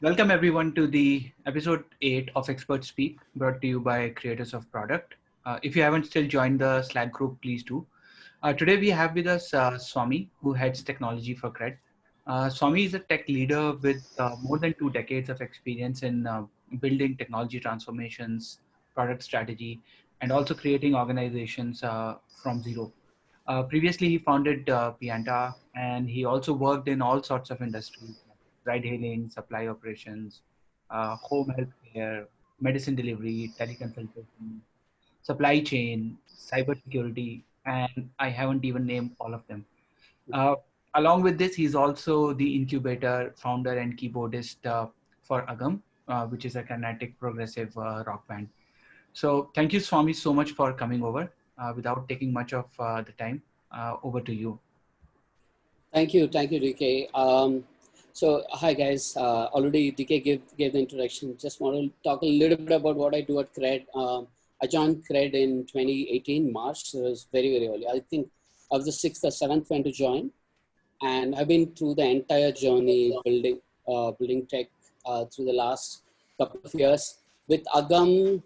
Welcome everyone to the episode 8 of Expert Speak, brought to you by Creators of Product. If you haven't still joined the Slack group, please do. Today we have with us Swamy, who heads technology for Cred. Swamy is a tech leader with more than 2 decades of experience in building technology transformations, product strategy, and also creating organizations from zero. Previously, he founded Pianta, and he also worked in all sorts of industries, like ride hailing, supply operations, home healthcare, medicine delivery, teleconsultation, supply chain, cybersecurity, and I haven't even named all of them. Uh, Along with this, he's also the incubator, founder, and keyboardist for Agam, which is a Carnatic progressive rock band. So thank you, Swamy, so much for coming over. Without taking much of the time, over to you. Thank you, DK. So hi guys, already DK gave the introduction. Just want to talk a little bit about what I do at Cred. I joined Cred in 2018 March, so it was very early. I think I was the 6th or 7th one to join, and I've been through the entire journey building tech through the last couple of years. With Agam,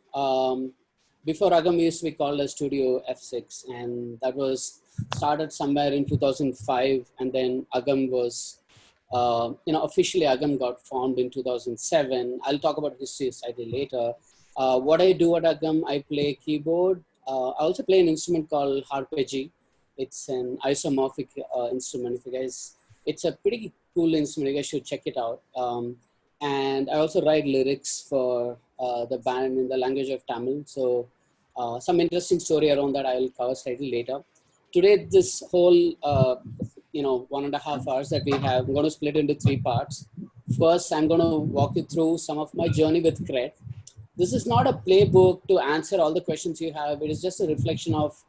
before Agam used to be called as Studio F6, and that was started somewhere in 2005, and then Agam was, officially Agam got formed in 2007. I'll talk about history slightly later. What I do at Agam, I play keyboard. I also play an instrument called harpeggi. It's an isomorphic instrument. If you guys, it's a pretty cool instrument. You guys should check it out. And I also write lyrics for the band in the language of Tamil. So some interesting story around that I will cover slightly later. Today, this whole 1.5 hours that we have, I'm going to split into 3 parts. First, I'm going to walk you through some of my journey with Cred. This is not a playbook to answer all the questions you have. It is just a reflection of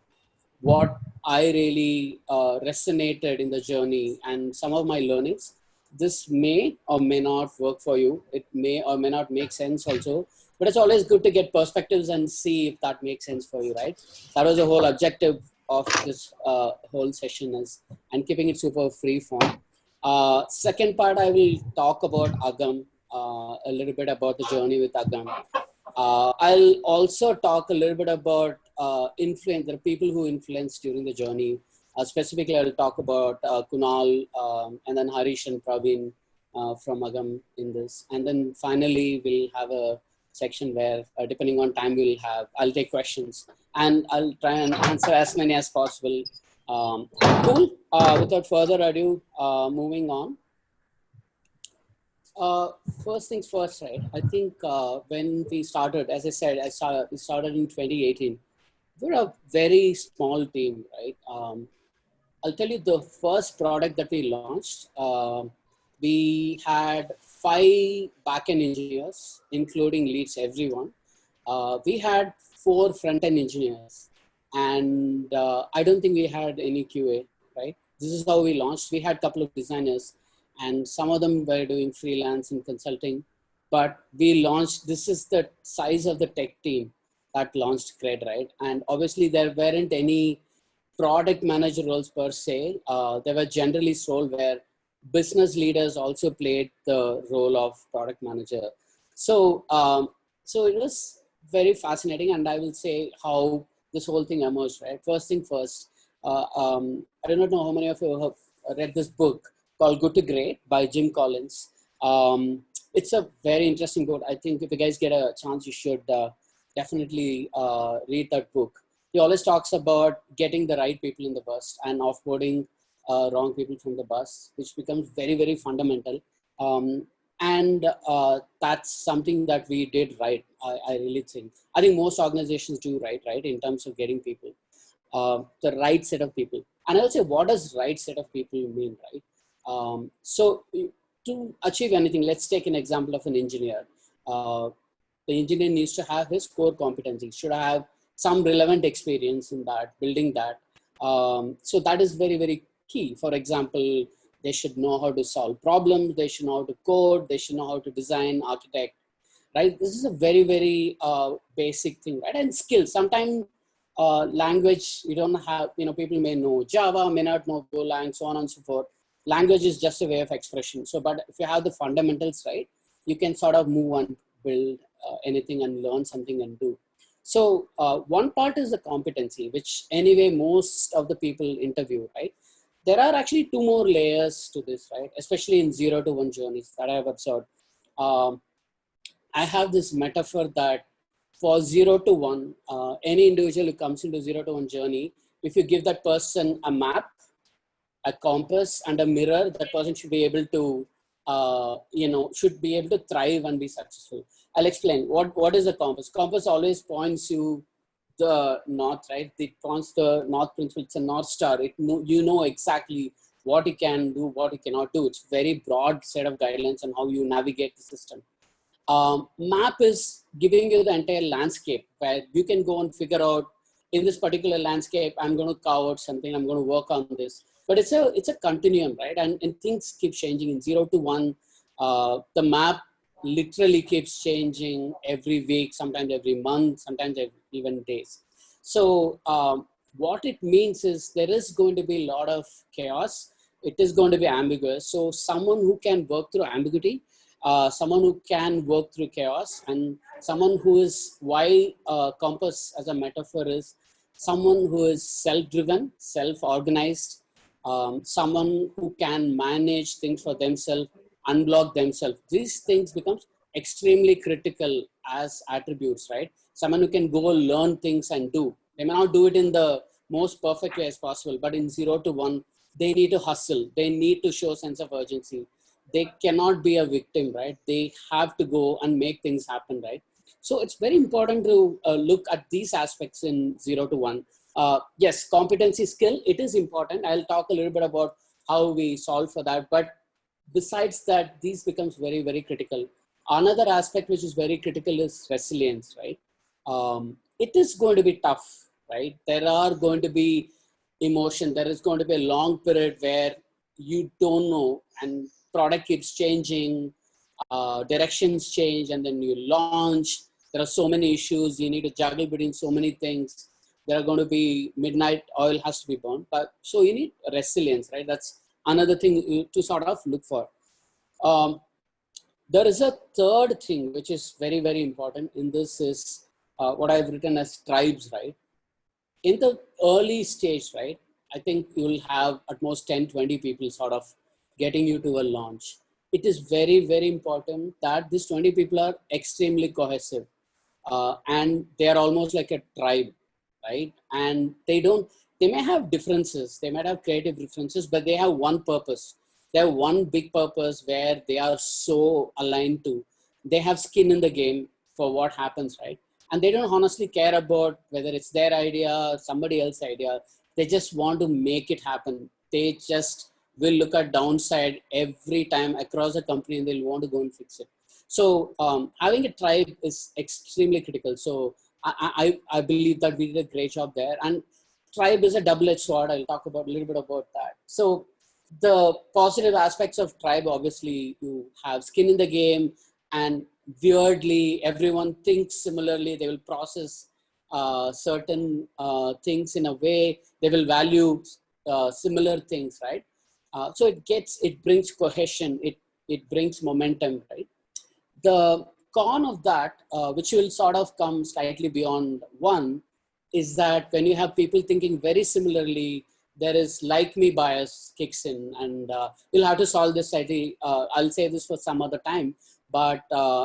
what I really resonated in the journey and some of my learnings. This may or may not work for you. It may or may not make sense also. But it's always good to get perspectives and see if that makes sense for you, right? That was the whole objective of this whole session is, and keeping it super free form. Second part, I will talk about Agam, a little bit about the journey with Agam. I'll also talk a little bit about influence, the people who influenced during the journey. Specifically, I'll talk about Kunal and then Harish and Praveen from Agam in this. And then finally, we'll have a section where, depending on time, I'll take questions and I'll try and answer as many as possible. Cool. Without further ado, moving on. First things first, right? I think when we started, as I said, we started in 2018. We're a very small team, right? I'll tell you the first product that we launched, we had 5 backend engineers, including leads, everyone. We had 4 front-end engineers, and I don't think we had any QA, right? This is how we launched. We had a couple of designers, and some of them were doing freelance and consulting, but we launched, this is the size of the tech team that launched Cred, right? And obviously there weren't any product manager roles per se. There were generally roles where business leaders also played the role of product manager. So, so it was very fascinating, and I will say how this whole thing emerged, right? First thing first, I do not know how many of you have read this book called Good to Great by Jim Collins. It's a very interesting book. I think if you guys get a chance, you should definitely read that book. He always talks about getting the right people in the bus and offboarding wrong people from the bus, which becomes very fundamental. And that's something that we did right, I really think. I think most organizations do right, in terms of getting people, the right set of people. And I would say, what does right set of people mean, right? So to achieve anything, let's take an example of an engineer. The engineer needs to have his core competency, should have some relevant experience in that, building that. So that is very key. For example, they should know how to solve problems, they should know how to code, they should know how to design, architect, right? This is a very basic thing, right? And skills. Sometimes language, you don't have, people may know Java, may not know Golang, so on and so forth. language is just a way of expression. So, but if you have the fundamentals right, you can sort of move and build anything and learn something and do. So one part is the competency, which anyway, most of the people interview, right? There are actually two more layers to this, right? Especially in 0 to 1 journeys that I have observed. Um, I have this metaphor that for 0 to 1, any individual who comes into 0 to 1 journey, if you give that person a map, a compass and a mirror, that person should be able to, should be able to thrive and be successful. I'll explain. What is a compass? Compass always points you the north, right? It points the north principle. It's a north star. You know exactly what you can do, what you cannot do. It's very broad set of guidelines on how you navigate the system. Map is giving you the entire landscape where you can go and figure out, in this particular landscape, I'm going to carve out something, I'm going to work on this. But it's a continuum, right? And things keep changing in 0 to 1. The map literally keeps changing every week, sometimes every month, sometimes even days. So what it means is there is going to be a lot of chaos. It is going to be ambiguous. So someone who can work through ambiguity, someone who can work through chaos, and someone who is, why compass as a metaphor is someone who is self-driven, self-organized, someone who can manage things for themselves, unblock themselves. These things becomes extremely critical as attributes, right? Someone who can go learn things and do. They may not do it in the most perfect way as possible, but in 0 to 1, they need to hustle. They need to show sense of urgency. They cannot be a victim, right? They have to go and make things happen, right? So it's very important to look at these aspects in 0 to 1. Yes, competency skill, it is important. I'll talk a little bit about how we solve for that. But besides that, these becomes very, very critical. Another aspect which is very critical is resilience, right? It is going to be tough, right? There are going to be emotion. There is going to be a long period where you don't know, and product keeps changing, directions change, and then you launch. There are so many issues. You need to juggle between so many things. There are going to be midnight oil has to be burned. But so you need resilience, right? That's another thing to sort of look for. There is a third thing which is very, very important in this is what I've written as tribes, right? In the early stage, right, I think you'll have at most 10, 20 people sort of getting you to a launch. It is very, very important that these 20 people are extremely cohesive and they are almost like a tribe, right? And they may have differences, they might have creative differences, but they have one purpose. They have one big purpose where they are so aligned to. They have skin in the game for what happens, right? And they don't honestly care about whether it's their idea or somebody else's idea. They just want to make it happen. They just will look at downside every time across the company and they'll want to go and fix it. So having a tribe is extremely critical. So I believe that we did a great job there. And tribe is a double-edged sword. I'll talk about a little bit about that. So the positive aspects of tribe, obviously you have skin in the game, and weirdly everyone thinks similarly. They will process certain things in a way. They will value similar things, right? So it brings cohesion. It brings momentum, right? The con of that, which will sort of come slightly beyond one, is that when you have people thinking very similarly, there is like me bias kicks in, and we'll have to solve this slightly. I'll say this for some other time, but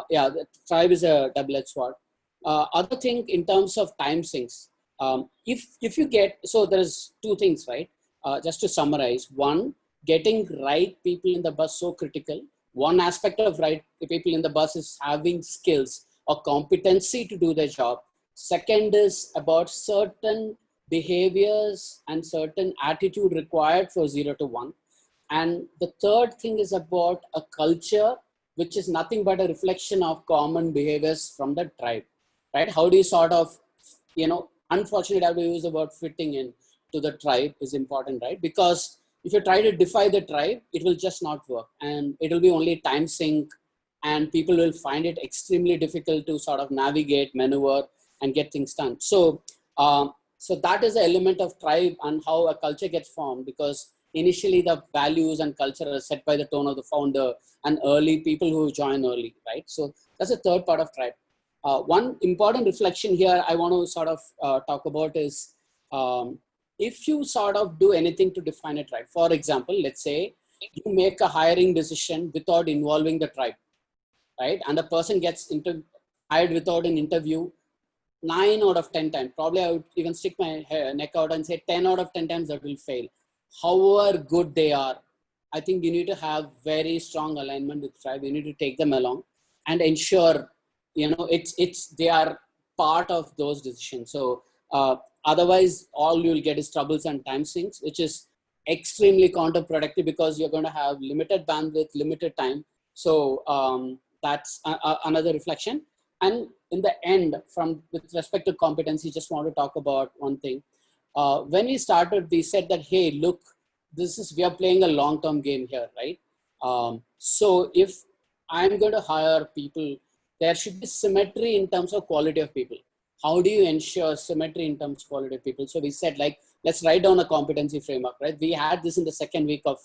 yeah, the tribe is a double-edged sword. Other thing in terms of time sinks, if you get, so there's two things, right? Just to summarize, one, getting right people in the bus so critical. One aspect of right people in the bus is having skills or competency to do their job. Second is about certain behaviors and certain attitude required for 0 to 1. And the third thing is about a culture, which is nothing but a reflection of common behaviors from the tribe, right? How do you sort of, unfortunately I have to use the word fitting in to the tribe is important, right? Because if you try to defy the tribe, it will just not work, and it will be only time sink, and people will find it extremely difficult to sort of navigate, maneuver, and get things done. So, so that is the element of tribe and how a culture gets formed, because initially the values and culture are set by the tone of the founder and early people who join early, right? So that's the third part of tribe. One important reflection here I want to sort of talk about is if you sort of do anything to define a tribe. For example, let's say you make a hiring decision without involving the tribe, right? And the person gets hired without an interview 9 out of 10 times. Probably I would even stick my neck out and say 10 out of 10 times that will fail. However good they are, I think you need to have very strong alignment with tribe. You need to take them along and ensure, they are part of those decisions. So otherwise, all you'll get is troubles and time sinks, which is extremely counterproductive because you're going to have limited bandwidth, limited time. So that's another reflection. And in the end, with respect to competency, just want to talk about one thing. When we started, we said that, hey, look, we are playing a long-term game here, right? So if I'm going to hire people, there should be symmetry in terms of quality of people. How do you ensure symmetry in terms of quality of people? So we said, like, let's write down a competency framework, right? We had this in the second week of,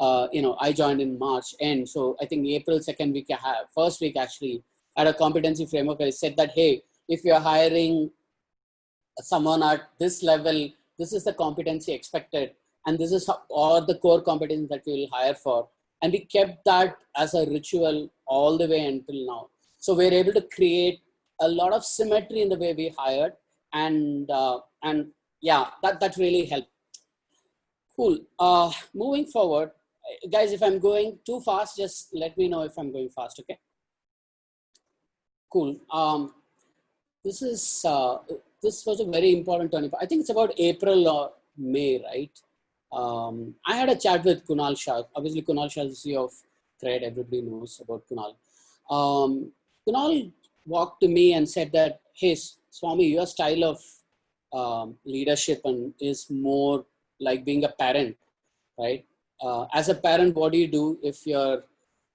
I joined in March end. So I think April, second week, first week actually, at a competency framework, I said that, hey, if you're hiring someone at this level, this is the competency expected, and this is all the core competencies that we will hire for. And we kept that as a ritual all the way until now. So we're able to create a lot of symmetry in the way we hired, and yeah, that really helped. Cool. Moving forward, guys, if I'm going too fast, just let me know if I'm going fast, okay? Cool. This was a very important turning point. I think it's about April or May, right? I had a chat with Kunal Shah. Obviously, Kunal Shah is the CEO of Cred. Everybody knows about Kunal. Kunal walked to me and said that, hey, Swamy, your style of leadership is more like being a parent, right? As a parent, what do you do if your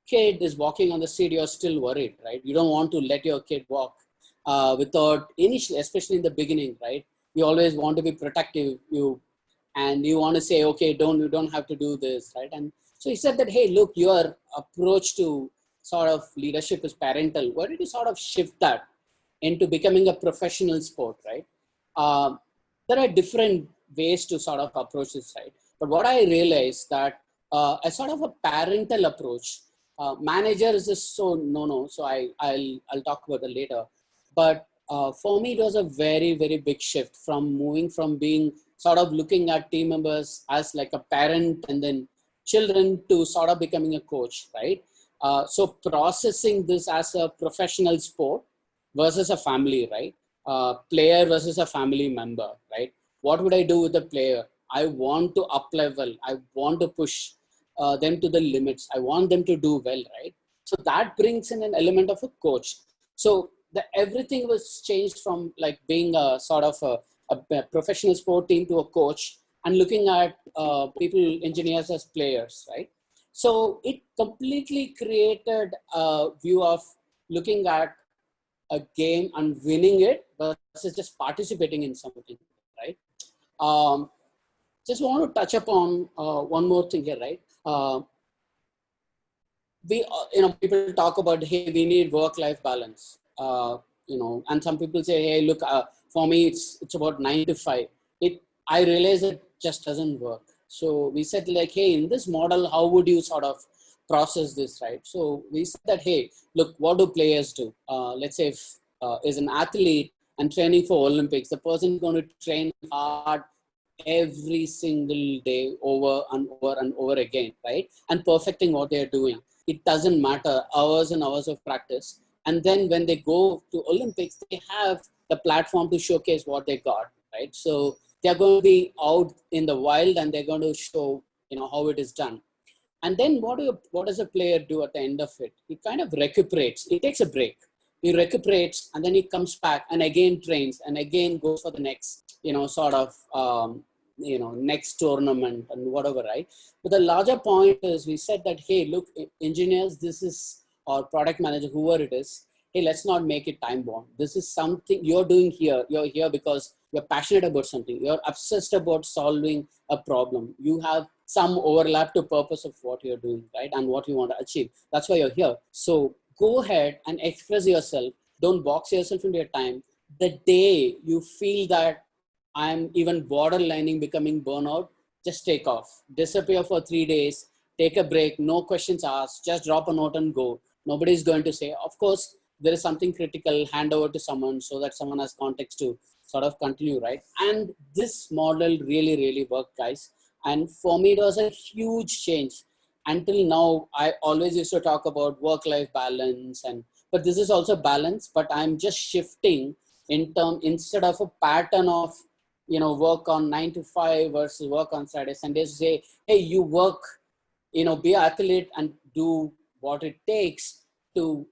kid is walking on the street? You're still worried, right? You don't want to let your kid walk without initially, especially in the beginning, right? You always want to be protective. And you want to say, okay, you don't have to do this, right? And so he said that, hey, look, your approach to sort of leadership is parental. Why did you sort of shift that into becoming a professional sport, right? There are different ways to sort of approach this, right? But what I realized that a sort of a parental approach, managers is so no. So I'll talk about it later. But for me, it was a very, very big shift from moving from being sort of looking at team members as like a parent and then children to sort of becoming a coach, right? So processing this as a professional sport versus a family, right? Player versus a family member, right? What would I do with the player? I want to up level. I want to push them to the limits. I want them to do well, right? So that brings in an element of a coach. So everything was changed from like being a sort of a professional sport team to a coach and looking at people, engineers as players, right? So it completely created a view of looking at a game and winning it versus just participating in something, right? Just want to touch upon one more thing here, right? People talk about, hey, we need work-life balance, and some people say, hey, look, for me, it's about 9 to 5. I realize it just doesn't work. So we said like, hey, in this model, how would you sort of process this, right? So we said that, hey, look, what do players do? Let's say if is an athlete and training for Olympics, the person is going to train hard every single day over and over and over again, right? And perfecting what they're doing. It doesn't matter, hours and hours of practice. And then when they go to Olympics, they have the platform to showcase what they got, right? So they're going to be out in the wild and they're going to show, how it is done. And then what does a player do at the end of it? He kind of recuperates. He takes a break. He recuperates and then he comes back and again trains and again goes for the next, next tournament and whatever, right? But the larger point is we said that, hey, look, engineers, or product manager, whoever it is, hey, let's not make it time bound. This is something you're doing here. You're here because you're passionate about something, you're obsessed about solving a problem, you have some overlap to purpose of what you're doing, right? And what you want to achieve. That's why you're here. So go ahead and express yourself. Don't box yourself into your time. The day you feel that I'm even borderlining becoming burnout, just take off. Disappear for 3 days, take a break, no questions asked, just drop a note and go. Nobody's going to say, of course, there is something critical, hand over to someone so that someone has context to sort of continue, right? And this model really, really worked, guys. And for me, it was a huge change. Until now, I always used to talk about work-life balance, but this is also balance, but I'm just shifting instead of a pattern of, work on 9 to 5 versus work on Saturday, Sundays, say, hey, you work, be an athlete and do what it takes to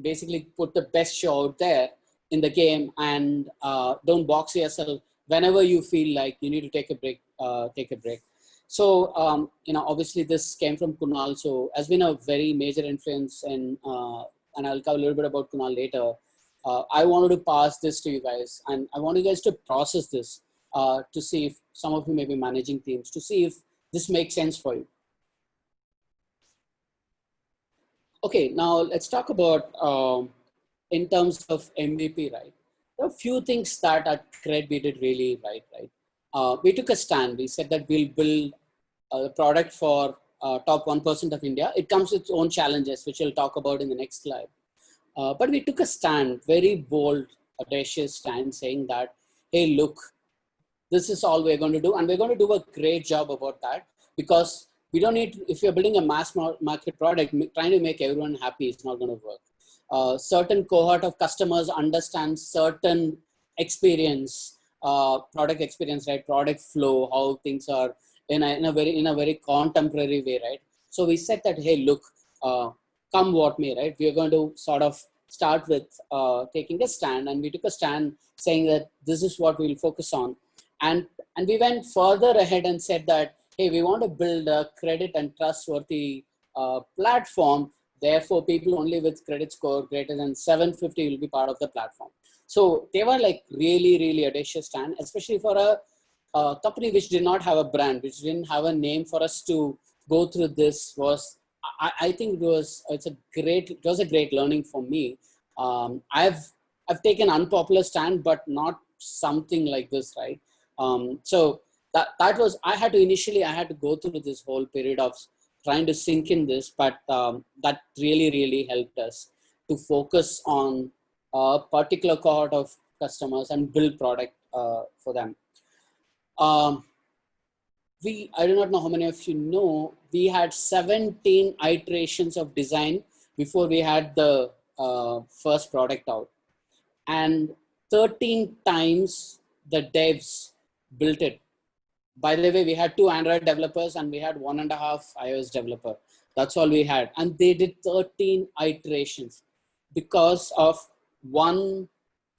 basically put the best show out there in the game, and don't box yourself. Whenever you feel like you need to take a break, take a break. So, obviously this came from Kunal, so has been a very major influence, and I'll cover a little bit about Kunal later. I wanted to pass this to you guys, and I want you guys to process this to see if some of you may be managing teams, to see if this makes sense for you. Okay, now let's talk about in terms of MVP, right? There are a few things that at Cred we did really right. We took a stand. We said that we'll build a product for top 1% of India. It comes with its own challenges, which we'll talk about in the next slide. But we took a stand, very bold, audacious stand, saying that, hey, look, this is all we're going to do. And we're going to do a great job about that, because we don't need, if you're building a mass market product, trying to make everyone happy is not going to work. Certain cohort of customers understand certain experience, product experience, right? Product flow, how things are in a very contemporary way, right? So we said that, hey, look, come what may, right? We are going to sort of start with taking a stand, and we took a stand saying that this is what we'll focus on. And we went further ahead and said that, hey, we want to build a credit and trustworthy platform. Therefore, people only with credit score greater than 750 will be part of the platform. So they were like really, really audacious stand, especially for a company which did not have a brand, which didn't have a name. For us to go through this was, I think it was a great learning for me. I've taken unpopular stand, but not something like this, right? So that was, I had to go through this whole period of trying to sink in this, but that really, really helped us to focus on a particular cohort of customers and build product for them. I do not know how many of you know, we had 17 iterations of design before we had the first product out. And 13 times the devs built it. By the way, we had 2 Android developers and we had 1.5 iOS developer. That's all we had. And they did 13 iterations because of one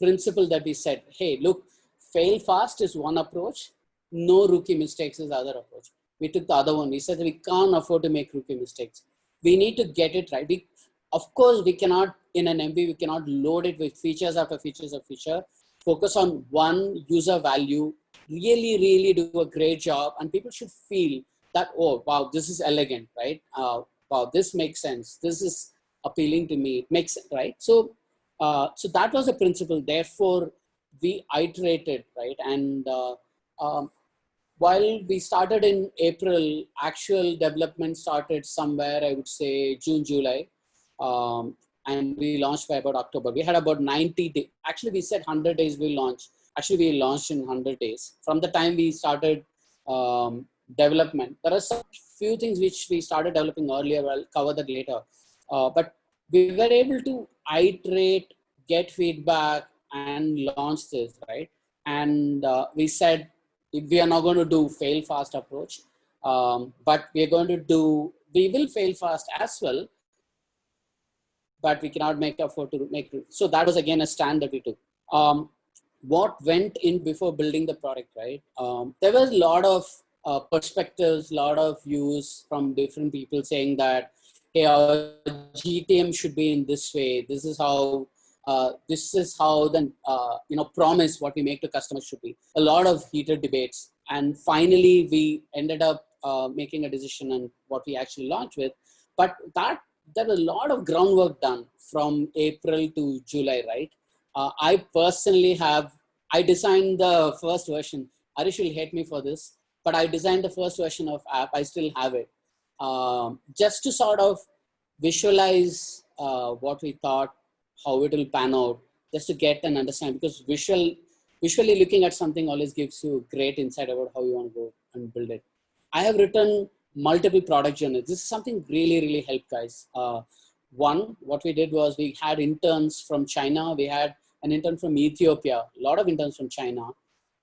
principle that we said, hey, look, fail fast is one approach. No rookie mistakes is the other approach. We took the other one. We said that we can't afford to make rookie mistakes. We need to get it right. Of course, we cannot, in an MV, we cannot load it with features after features of feature. Focus on one user value, really, really do a great job. And people should feel that, oh, wow, this is elegant, right? Wow, this makes sense. This is appealing to me. It makes sense, right? So that was the principle. Therefore, we iterated, right? And while we started in April, actual development started somewhere, I would say June, July. And we launched by about October. We had about 90 days. Actually, we said 100 days we'll launch. Actually, we launched in 100 days. From the time we started development, there are some few things which we started developing earlier. I'll cover that later. But we were able to iterate, get feedback, and launch this, right? And we said, we are not going to do fail fast approach, but we will fail fast as well, but we cannot make effort to make it. So that was again a stand that we took. What went in before building the product, right? There was a lot of perspectives, a lot of views from different people saying that, hey, our GTM should be in this way. This is how This is how the promise what we make to customers should be. A lot of heated debates, and finally we ended up making a decision on what we actually launched with. But there was a lot of groundwork done from April to July, right? I personally I designed the first version. Arish will hate me for this, but I designed the first version of app. I still have it, just to sort of visualize what we thought, how it will pan out, just to get and understand, because visually looking at something always gives you great insight about how you want to go and build it. I have written multiple product journeys. This is something really helped, guys. One, what we did was we had interns from China. We had an intern from Ethiopia, a lot of interns from China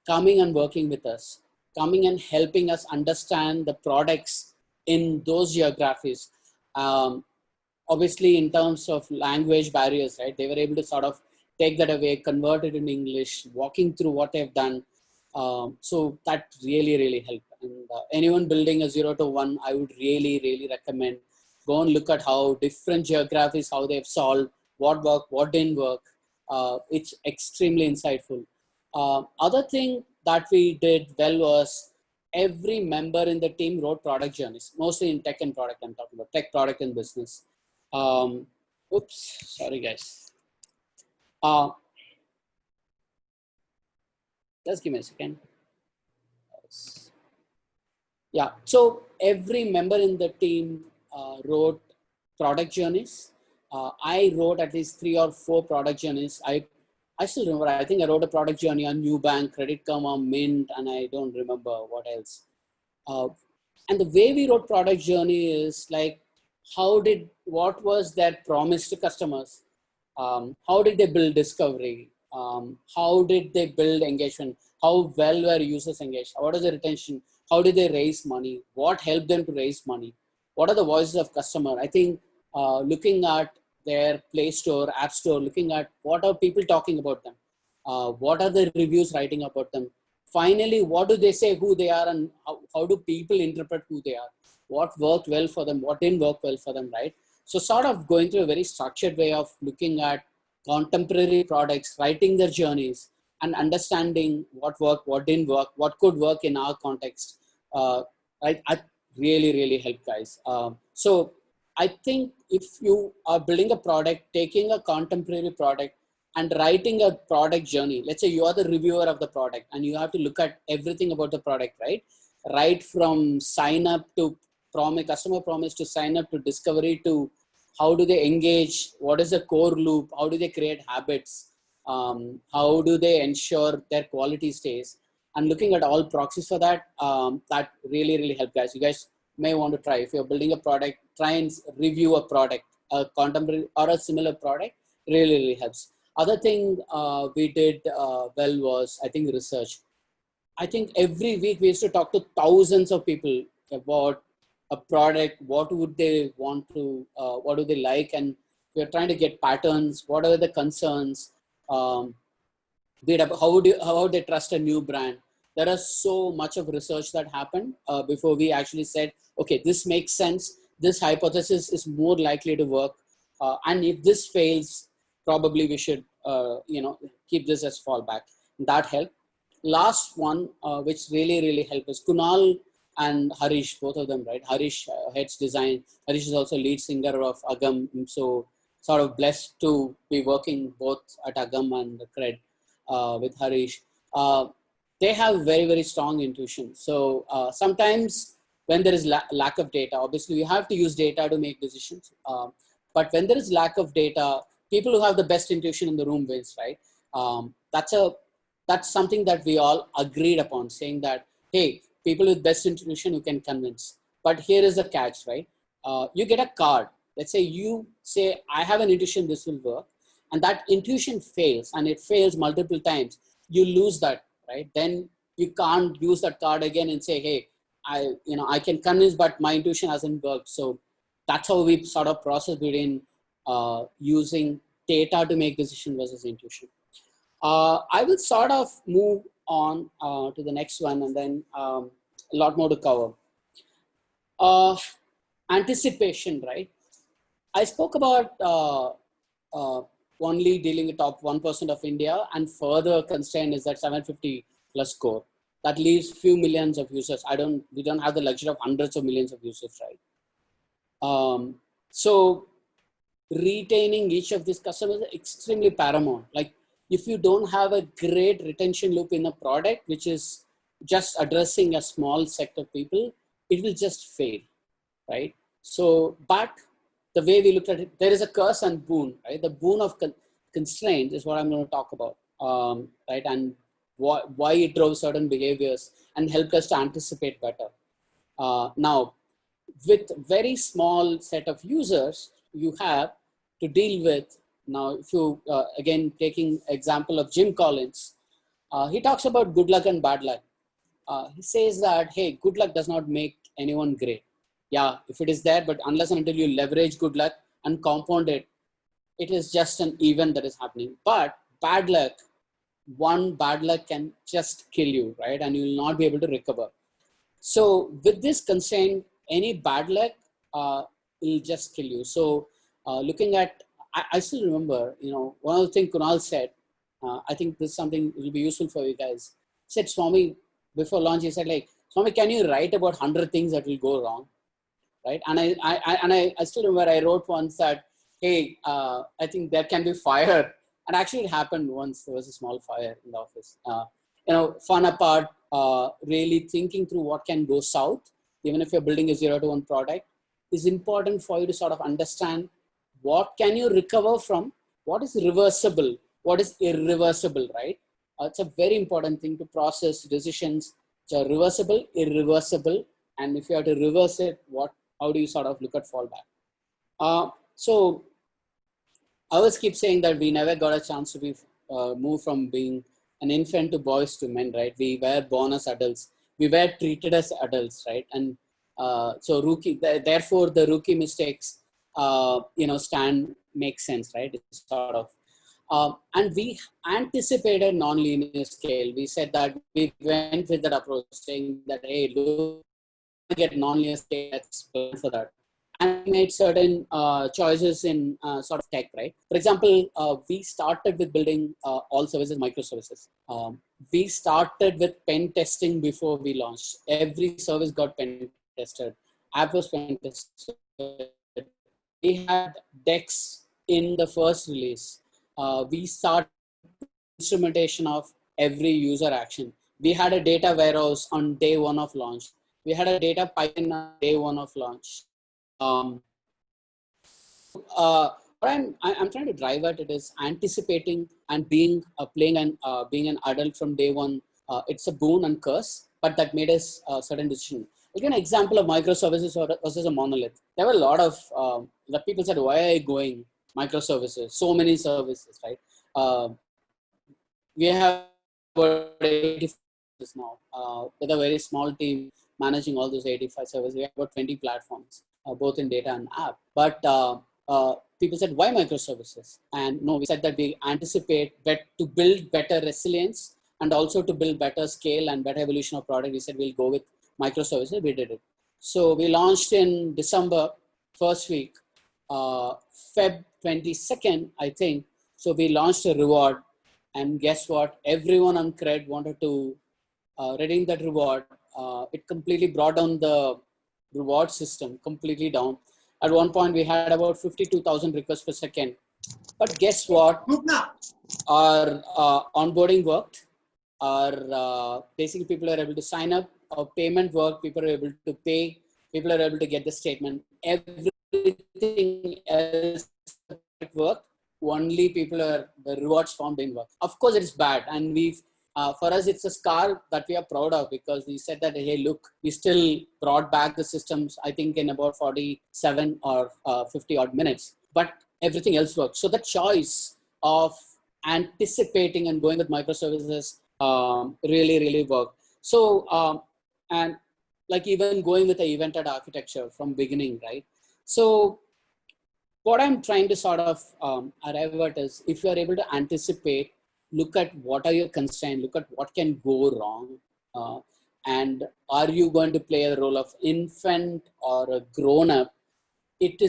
coming and working with us, coming and helping us understand the products in those geographies. Obviously, in terms of language barriers, right? They were able to sort of take that away, convert it in English, walking through what they've done. So that really helped. And anyone building a 0 to 1, I would really recommend go and look at how different geographies, how they've solved, what worked, what didn't work. It's extremely insightful. Other thing that we did well was every member in the team wrote product journeys, mostly in tech and product. I'm talking about tech, product, and business. Oops, sorry guys. Just give me a second. Yeah, so every member in the team wrote product journeys. I wrote at least 3 or 4 product journeys. I still remember, I think I wrote a product journey on Nubank, Credit Karma, Mint, and I don't remember what else. And the way we wrote product journey is like, what was their promise to customers? How did they build discovery? How did they build engagement? How well were users engaged? What is the retention? How did they raise money? What helped them to raise money? What are the voices of customer? I think looking at their Play Store, App Store, looking at what are people talking about them? What are the reviews writing about them? Finally, what do they say who they are, and how do people interpret who they are? What worked well for them? What didn't work well for them, right? So sort of going through a very structured way of looking at contemporary products, writing their journeys, and understanding what worked, what didn't work, what could work in our context. I really help, guys. So I think if you are building a product, taking a contemporary product and writing a product journey, let's say you are the reviewer of the product and you have to look at everything about the product, right? Right from sign up to customer promise, to sign up, to discovery, to how do they engage, what is the core loop, how do they create habits, how do they ensure their quality stays, and looking at all proxies for that. That really help, guys. You guys may want to try, if you're building a product, try and review a product, a contemporary or a similar product. Really helps. Other thing we did well was, I think, research. I think every week we used to talk to thousands of people about a product, what would they want to, what do they like, and we're trying to get patterns, what are the concerns, how would they trust a new brand. There is so much of research that happened before we actually said, okay, this makes sense, this hypothesis is more likely to work, and if this fails, probably we should keep this as fallback. That helped. Last one, which really helped, is Kunal and Harish, both of them, right? Harish heads design. Harish is also lead singer of Agam. So sort of blessed to be working both at Agam and Cred with Harish. They have very strong intuition. So sometimes when there is lack of data, obviously we have to use data to make decisions. But when there is lack of data, people who have the best intuition in the room wins, right? That's something that we all agreed upon, saying that, hey, people with best intuition you can convince. But here is the catch, right? You get a card. Let's say you say, I have an intuition, this will work. And that intuition fails, and it fails multiple times. You lose that, right? Then you can't use that card again and say, hey, I can convince, but my intuition hasn't worked. So that's how we sort of process between using data to make decision versus intuition. I will sort of move on to the next one, and then a lot more to cover. Anticipation, right? I spoke about only dealing with top 1% of India, and further constraint is that 750 plus score. That leaves few millions of users. We don't have the luxury of hundreds of millions of users, right? So retaining each of these customers is extremely paramount. Like if you don't have a great retention loop in a product, which is just addressing a small set of people, it will just fail, right? So, but the way we look at it, there is a curse and boon, right? The boon of constraints is what I'm going to talk about, right? And why it drove certain behaviors and helped us to anticipate better. Now, with very small set of users, you have to deal with. Now, if you, again, taking example of Jim Collins, he talks about good luck and bad luck. He says that, hey, good luck does not make anyone great. Yeah, if it is there, but unless and until you leverage good luck and compound it, it is just an event that is happening. But bad luck, one bad luck can just kill you, right? And you will not be able to recover. So with this constraint, any bad luck will just kill you. So looking at, I still remember, one of the things Kunal said, I think this is something will be useful for you guys. He said, Swamy, before launch, he said, like, Swamy, can you write about 100 things that will go wrong? Right? And I still remember I wrote once that, hey, I think there can be fire. And actually it happened once. There was a small fire in the office. Fun apart, really thinking through what can go south, even if you're building a 0 to 1 product, is important for you to sort of understand what can you recover from, what is reversible, what is irreversible, right? It's a very important thing to process decisions which are reversible, irreversible, and if you have to reverse it, how do you sort of look at fallback? So I always keep saying that we never got a chance to be move from being an infant to boys to men, right? We were born as adults. We were treated as adults, right? And so therefore the rookie mistakes, make sense, right? It's sort of. And we anticipated non-linear scale. We said that we went with that approach, saying that, hey, look, get non-linear scale, let's plan for that. And we made certain choices in sort of tech, right? For example, we started with building all services, microservices. We started with pen testing before we launched. Every service got pen tested. App was pen tested. We had decks in the first release. We started instrumentation of every user action. We had a data warehouse on day one of launch. We had a data pipeline on day one of launch. What I'm trying to drive at it is anticipating and being being an adult from day one. It's a boon and curse, but that made us a certain decision. I'll give an example of microservices versus a monolith. There were a lot of the people said, why are you going microservices? So many services, right? We have about 85 now with a very small team managing all those 85 services. We have about 20 platforms, both in data and app. But people said, why microservices? And no, we said that we anticipate to build better resilience and also to build better scale and better evolution of product. We said we'll go with microservices. We did it. So we launched in December, first week, Feb 22nd, I think. So we launched a reward. And guess what? Everyone on Cred wanted to redeem that reward. It completely brought down the reward system completely down. At one point, we had about 52,000 requests per second. But guess what? Our onboarding worked. Our basically people are able to sign up. Our payment worked. People are able to pay. People are able to get the statement. Everything else worked. Only the rewards form didn't work. Of course, it's bad, and for us, it's a scar that we are proud of because we said that, hey, look, we still brought back the systems, I think, in about 47 or 50 odd minutes, but everything else worked. So the choice of anticipating and going with microservices really, really worked. So, and like even going with the evented architecture from beginning, right? So what I'm trying to sort of arrive at is if you are able to anticipate, look at what are your constraints, look at what can go wrong, and are you going to play a role of infant or a grown up? It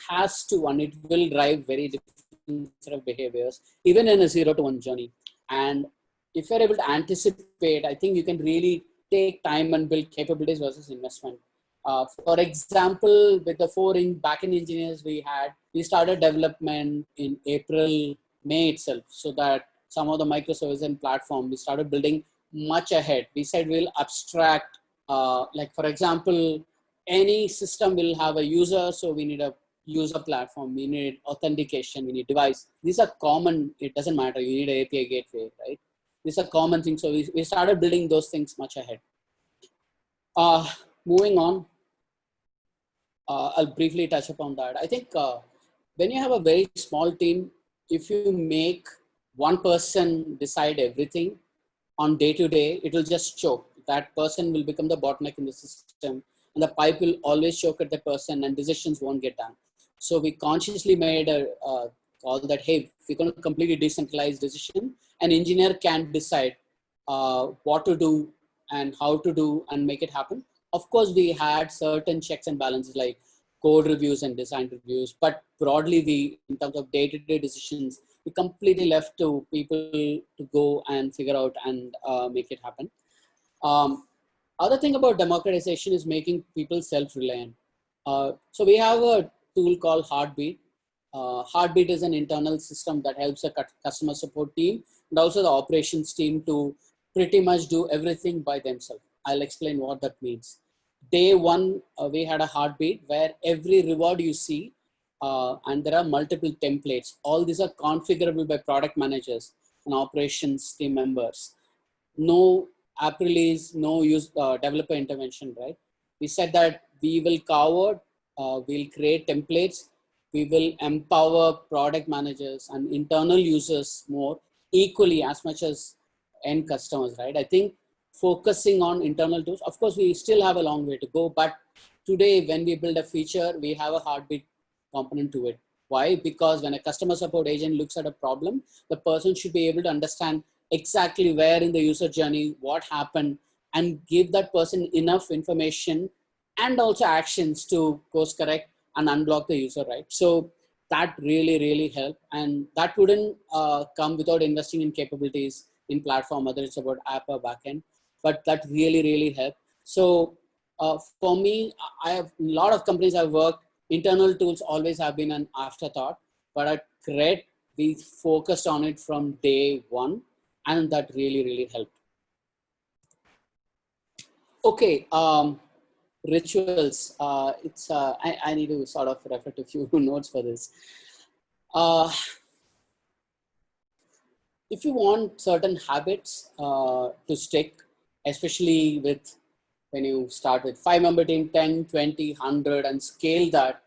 has to, and it will drive very different instead of behaviors, even in a 0 to 1 journey. And if you're able to anticipate, I think you can really take time and build capabilities versus investment. For example, with the 4 backend engineers we started development in April, May itself, so that some of the microservices and platform we started building much ahead. We said we'll abstract, like for example, any system will have a user, so we need a user platform, we need authentication, we need device. These are common, it doesn't matter, you need an API gateway, right? These are common things, so we started building those things much ahead. Moving on, I'll briefly touch upon that. I think when you have a very small team, if you make one person decide everything on day to day, it will just choke. That person will become the bottleneck in the system, and the pipe will always choke at that person, and decisions won't get done. So we consciously made a call that, hey, we're going to completely decentralize decision. An engineer can decide what to do and how to do and make it happen. Of course, we had certain checks and balances like code reviews and design reviews, but broadly, we, in terms of day-to-day decisions, we completely left to people to go and figure out and make it happen. Other thing about democratization is making people self-reliant. So we have a tool called Heartbeat. Heartbeat is an internal system that helps a customer support team and also the operations team to pretty much do everything by themselves. I'll explain what that means. Day one, we had a Heartbeat where every reward you see, and there are multiple templates. All these are configurable by product managers and operations team members. No app release, no developer intervention, right? We said that we will cover, we'll create templates, we will empower product managers and internal users more equally as much as end customers, right? I think focusing on internal tools, of course, we still have a long way to go, but today when we build a feature, we have a Heartbeat component to it. Why? Because when a customer support agent looks at a problem, the person should be able to understand exactly where in the user journey, what happened, and give that person enough information and also actions to course correct and unblock the user, right? So that really helped, and that wouldn't come without investing in capabilities in platform, whether it's about app or backend, but that really helped. So for me, I have a lot of companies I've worked, internal tools always have been an afterthought, but at Cred, we focused on it from day one, and that really helped. Okay, rituals. I need to sort of refer to a few notes for this. If you want certain habits to stick, especially with when you start with 5-member team, 10, 20, 100, and scale that,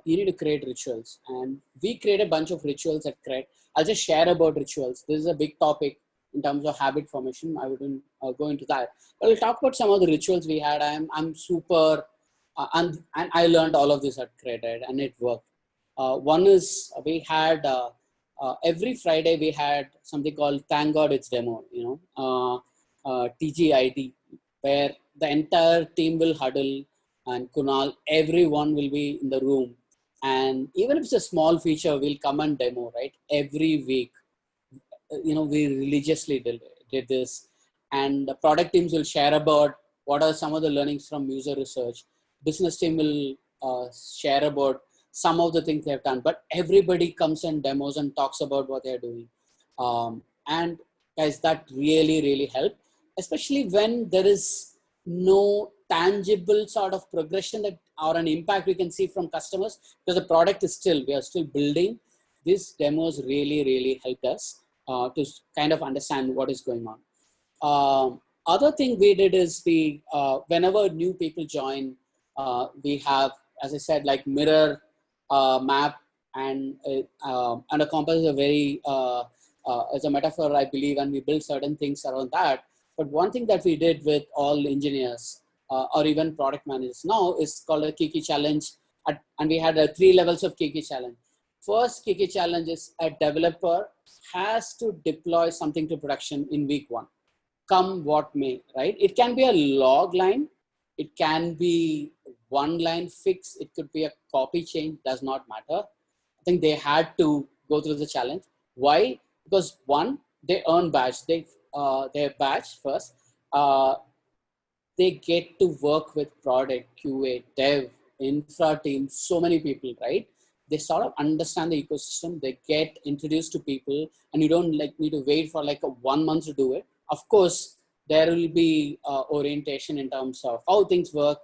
you need to create rituals. And we create a bunch of rituals at Cred. I'll just share about rituals. This is a big topic in terms of habit formation. I wouldn't go into that. But I'll talk about some of the rituals we had. I'm super, and I learned all of this at Cred, and it worked. One is we had, every Friday we had something called Thank God It's Demo, TGID, where the entire team will huddle, and Kunal, everyone will be in the room. And even if it's a small feature, we'll come and demo, right? Every week, we religiously did this. And the product teams will share about what are some of the learnings from user research. Business team will share about some of the things they have done, but everybody comes and demos and talks about what they're doing. And guys, that really helped, especially when there is no tangible sort of progression that or an impact we can see from customers, because the product is we are still building. These demos really helped us to kind of understand what is going on. Other thing we did is we, whenever new people join, we have, as I said, like mirror map and a compass is a very, as a metaphor, I believe, and we build certain things around that. But one thing that we did with all engineers or even product managers now is called a Kiki challenge. And we had 3 levels of Kiki challenge. First Kiki challenge is a developer has to deploy something to production in week 1, come what may, right? It can be a log line. It can be 1-line fix. It could be a copy change, does not matter. I think they had to go through the challenge. Why? Because one, they earn badge. Their badge first. They get to work with product, QA, dev, infra team, so many people, right? They sort of understand the ecosystem. They get introduced to people, and you don't like need to wait for like a 1 month to do it. Of course, there will be orientation in terms of how things work,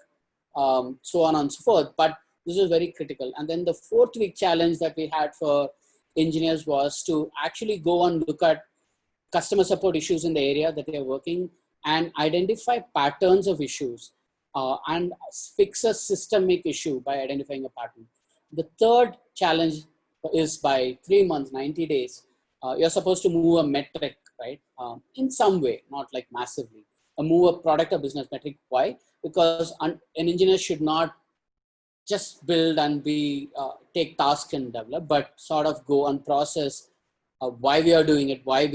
so on and so forth. But this is very critical. And then the 4th week challenge that we had for engineers was to actually go and look at customer support issues in the area that they are working and identify patterns of issues and fix a systemic issue by identifying a pattern. The 3rd challenge is by 3 months, 90 days, you're supposed to move a metric, right? In some way, not like massively, move a product or business metric. Why? Because an engineer should not just build and be take task and develop, but sort of go and process why we are doing it, why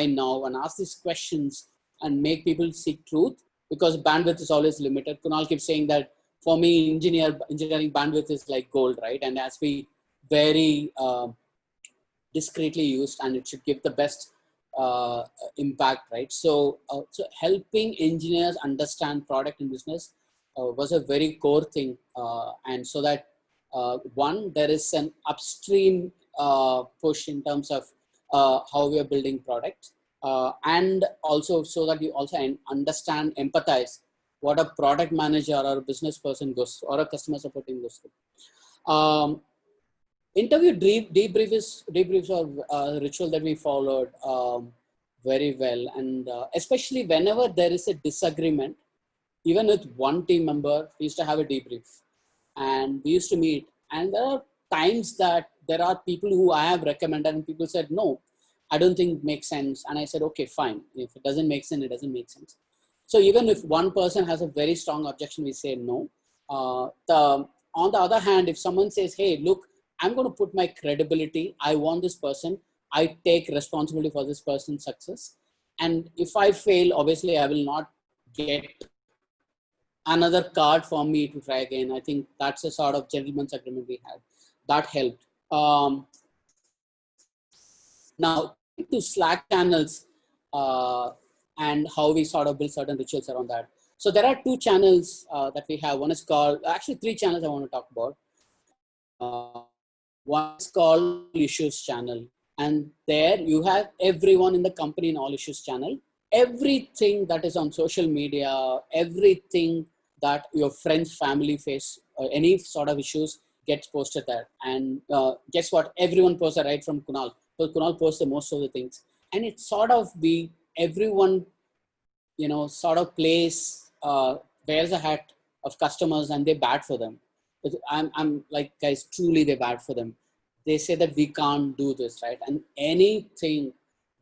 now, and ask these questions and make people seek truth, because bandwidth is always limited. Kunal keeps saying that for me, engineering bandwidth is like gold, right? And it has to be very discreetly used, and it should give the best impact, right? So helping engineers understand product and business was a very core thing, and so that one, there is an upstream push in terms of how we are building products, and also so that you also understand, empathize what a product manager or a business person goes through, or a customer support team goes through. Interview debriefs are ritual that we followed very well, and especially whenever there is a disagreement, even with one team member, we used to have a debrief, and we used to meet. And there are times that there are people who I have recommended, and people said, no, I don't think it makes sense. And I said, okay, fine. If it doesn't make sense, it doesn't make sense. So even if one person has a very strong objection, we say no. On the other hand, if someone says, hey, look, I'm going to put my credibility, I want this person, I take responsibility for this person's success. And if I fail, obviously I will not get another card for me to try again. I think that's a sort of gentleman's agreement we had. That helped. Now, coming to Slack channels and how we sort of build certain rituals around that. So there are 2 channels that we have. One is called, actually 3 channels I want to talk about. One is called Issues channel. And there you have everyone in the company in All Issues channel. Everything that is on social media, everything that your friends, family face, any sort of issues gets posted there. And guess what? Everyone posts it, right from Kunal. So Kunal posts the most of the things. And it's sort of everyone, sort of plays, wears a hat of customers, and they bad for them. But I'm like, guys, truly they bad for them. They say that we can't do this, right? And anything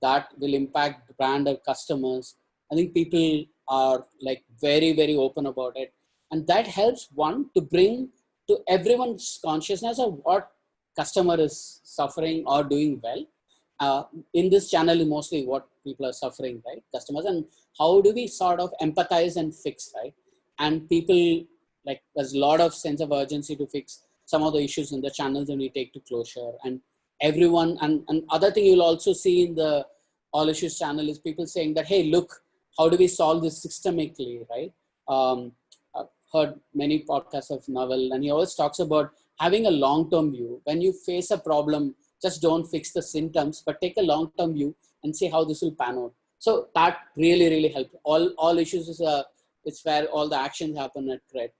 that will impact the brand or customers, I think people are like very, very open about it. And that helps, one, to bring to everyone's consciousness of what customer is suffering or doing well. In this channel, mostly what people are suffering, right? Customers, and how do we sort of empathize and fix, right? And people, like, there's a lot of sense of urgency to fix some of the issues in the channels, and we take to closure. And everyone, and other thing you'll also see in the All Issues channel is people saying that, hey, look, how do we solve this systemically, right? I've heard many podcasts of Naval, and he always talks about having a long-term view. When you face a problem, just don't fix the symptoms, but take a long-term view and see how this will pan out. So that really, really helped. All Issues is it's where all the actions happen at Cred.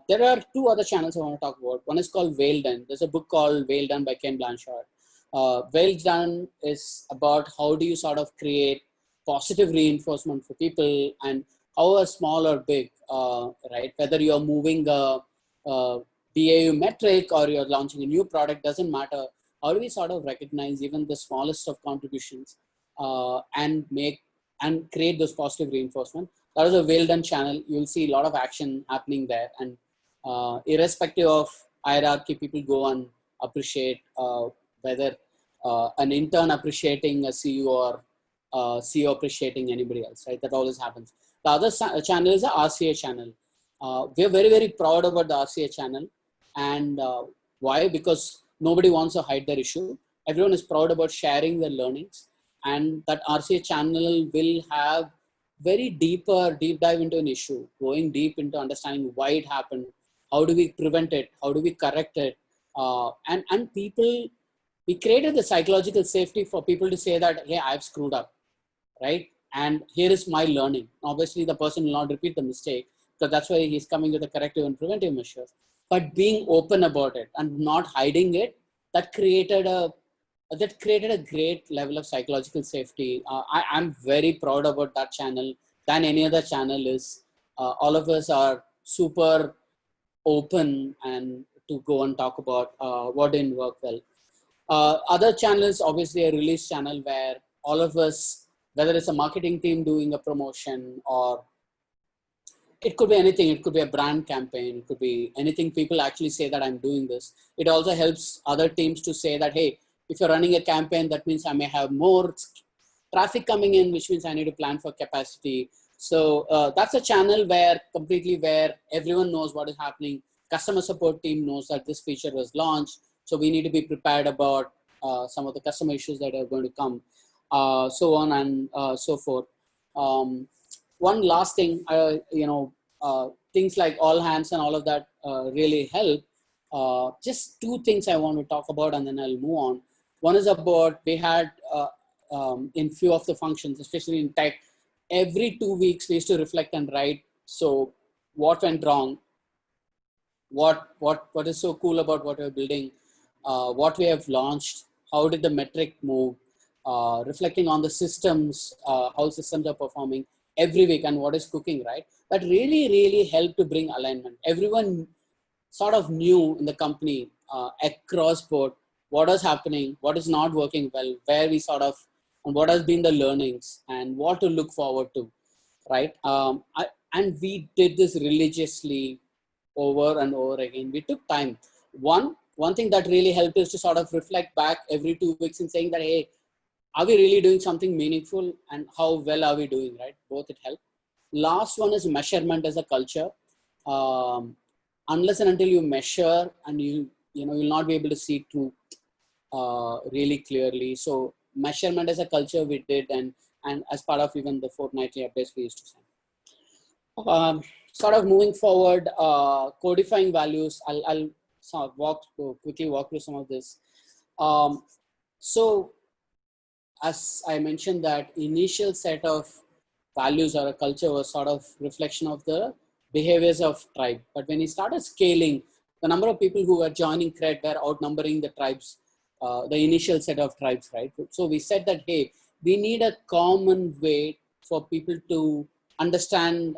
There are 2 other channels I want to talk about. One is called Whale Done. There's a book called Whale Done by Ken Blanchard. Whale Done is about how do you sort of create positive reinforcement for people, and how small or big, right? Whether you're moving a BAU metric or you're launching a new product, doesn't matter. How do we sort of recognize even the smallest of contributions and create those positive reinforcement? That is a Whale Done channel. You'll see a lot of action happening there, and irrespective of hierarchy, people go and appreciate whether an intern appreciating a CEO or CEO appreciating anybody else, right? That always happens. The other channel is the RCA channel. We're very, very proud about the RCA channel. And why? Because nobody wants to hide their issue. everyone is proud about sharing their learnings, and that RCA channel will have deep dive into an issue, going deep into understanding why it happened, how do we prevent it, how do we correct it, and people, we created the psychological safety for people to say that, hey, I've screwed up, right? And here is my learning. Obviously, the person will not repeat the mistake, because that's why he's coming with the corrective and preventive measures. But being open about it and not hiding it, that created a great level of psychological safety. I'm very proud about that channel than any other channel is. All of us are super open and to go and talk about what didn't work well. Other channels, obviously a release channel where all of us, whether it's a marketing team doing a promotion, or it could be anything, it could be a brand campaign, it could be anything, people actually say that I'm doing this. It also helps other teams to say that, hey, if you're running a campaign, that means I may have more traffic coming in, which means I need to plan for capacity. So that's a channel where everyone knows what is happening. Customer support team knows that this feature was launched, so we need to be prepared about some of the customer issues that are going to come, so on and so forth. One last thing, things like all hands and all of that really help. Just two things I want to talk about, and then I'll move on. One is about, we had in few of the functions, especially in tech, every 2 weeks we used to reflect and write. So what went wrong? What is so cool about what we're building? What we have launched? How did the metric move? Reflecting on the systems, how systems are performing every week, and what is cooking, right? That really helped to bring alignment. Everyone sort of knew in the company across board what is happening, what is not working well, where we sort of, and what has been the learnings, and what to look forward to, right? And we did this religiously over and over again. We took time. One thing that really helped is to sort of reflect back every 2 weeks and saying that, hey, are we really doing something meaningful, and how well are we doing, right? Both it helped. Last one is measurement as a culture. Unless and until you measure, and you'll not be able to see truth really clearly. So measurement as a culture we did, and as part of even the fortnightly updates we used to send. Sort of moving forward, codifying values. I'll sort of quickly walk through some of this. So as I mentioned, that initial set of values or a culture was sort of reflection of the behaviors of tribe. But when we started scaling, the number of people who were joining Cred were outnumbering the tribes, the initial set of tribes, right? So we said that, hey, we need a common way for people to understand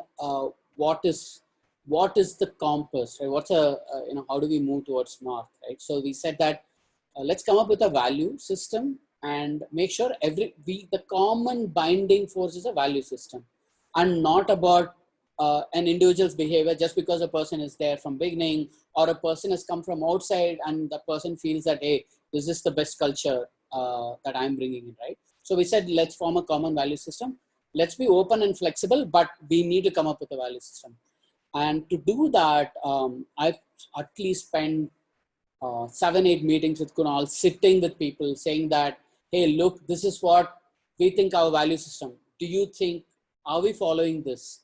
what is the compass, right? What's how do we move towards north, right? So we said that let's come up with a value system and make sure the common binding force is a value system, and not about an individual's behavior just because a person is there from beginning, or a person has come from outside and the person feels that, hey, this is the best culture that I'm bringing in, right? So we said, let's form a common value system. Let's be open and flexible, but we need to come up with a value system. And to do that, I've at least spent 7-8 meetings with Kunal, sitting with people saying that, hey, look, this is what we think our value system. Do you think, are we following this?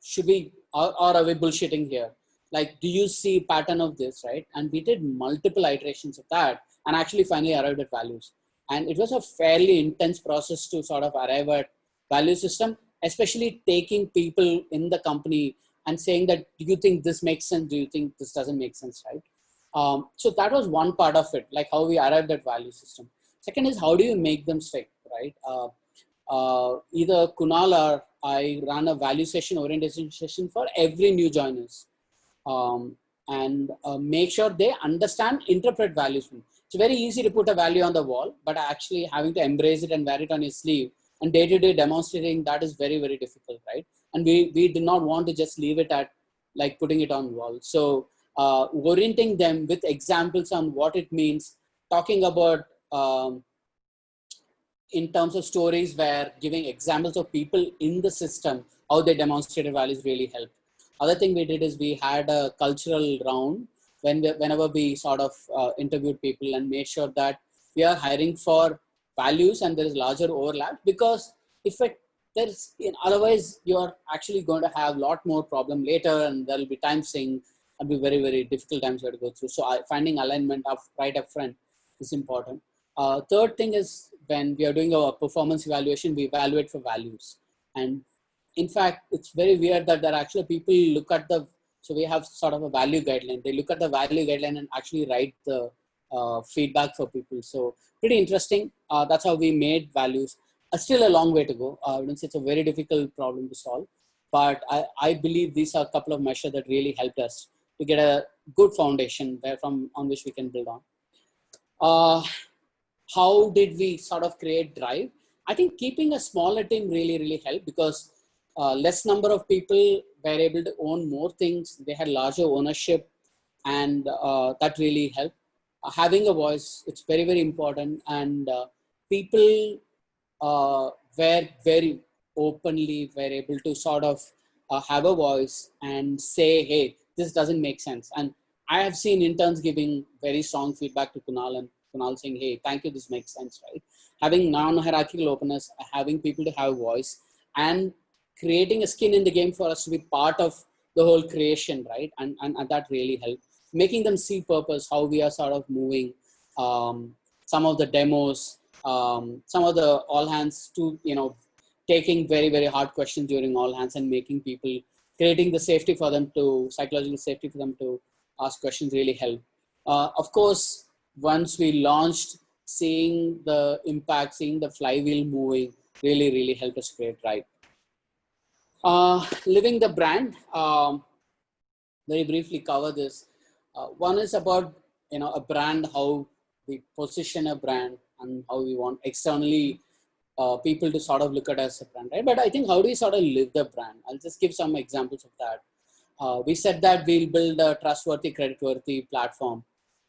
Should we, or are we bullshitting here? Like, do you see pattern of this, right? And we did multiple iterations of that, and actually finally arrived at values. And it was a fairly intense process to sort of arrive at value system, especially taking people in the company and saying that, do you think this makes sense? Do you think this doesn't make sense, right? So that was one part of it, like how we arrived at value system. Second is, how do you make them stick, right? Either Kunal or I run a value session, orientation session for every new joiners, and make sure they understand, interpret values. It's very easy to put a value on the wall, but actually having to embrace it and wear it on your sleeve and day-to-day demonstrating, that is very, very difficult, right? And we did not want to just leave it at like putting it on wall. So orienting them with examples on what it means, talking about in terms of stories, where giving examples of people in the system, how they demonstrated values really helped. Other thing we did is we had a cultural round whenever we sort of interviewed people and made sure that we are hiring for values and there is larger overlap, because if it there's otherwise you're actually going to have a lot more problem later, and there'll be time sync and be very, very difficult times you have to go through. So finding alignment of right up front is important. Third thing is, when we are doing our performance evaluation, we evaluate for values. And in fact, it's very weird that there are actually people look at so we have sort of a value guideline. They look at the value guideline and actually write the feedback for people. So pretty interesting. That's how we made values. Still a long way to go. I wouldn't say it's a very difficult problem to solve, but I believe these are a couple of measures that really helped us to get a good foundation on which we can build on. How did we sort of create drive? I think keeping a smaller team really, really helped, because less number of people were able to own more things. They had larger ownership, and that really helped. Having a voice, it's very, very important. And people were very openly were able to sort of have a voice and say, hey, this doesn't make sense. And I have seen interns giving very strong feedback to Kunal, and Kunal saying, hey, thank you, this makes sense, right? Having non-hierarchical openness, having people to have voice, and creating a skin in the game for us to be part of the whole creation, right? And that really helped. Making them see purpose, how we are sort of moving, some of the demos, some of the all hands to, taking very, very hard questions during all hands and making people, creating the safety for them to, psychological safety for them to ask questions really help. Of course, once we launched, seeing the impact, seeing the flywheel moving really, really helped us create right. Living the brand, very briefly cover this. One is about, a brand, how we position a brand and how we want externally people to sort of look at us as a brand, right? But I think, how do we sort of live the brand? I'll just give some examples of that. We said that we'll build a trustworthy, creditworthy platform.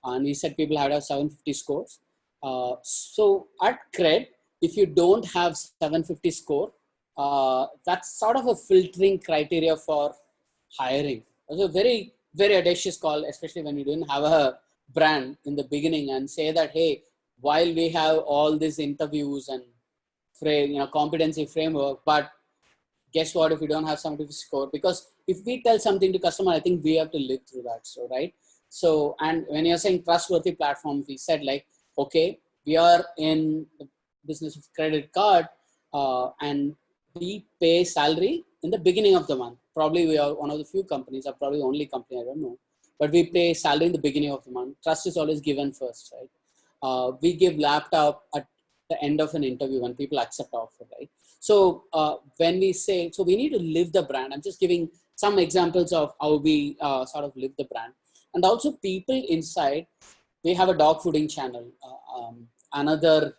And we said people had to have 750 scores. So at Cred, if you don't have 750 score, that's sort of a filtering criteria for hiring. It was a very, very audacious call, especially when we didn't have a brand in the beginning, and say that, hey, while we have all these interviews and competency framework, but guess what, if we don't have something to score? Because if we tell something to customer, I think we have to live through that. So, right. So, and when you're saying trustworthy platform, we said like, okay, we are in the business of credit card, and we pay salary in the beginning of the month. Probably we are one of the few companies, or probably the only company, I don't know, but we pay salary in the beginning of the month. Trust is always given first, right? We give laptop at the end of an interview when people accept offer, right? So when we say, so we need to live the brand. I'm just giving some examples of how we sort of live the brand. And also people inside, we have a dog fooding channel, another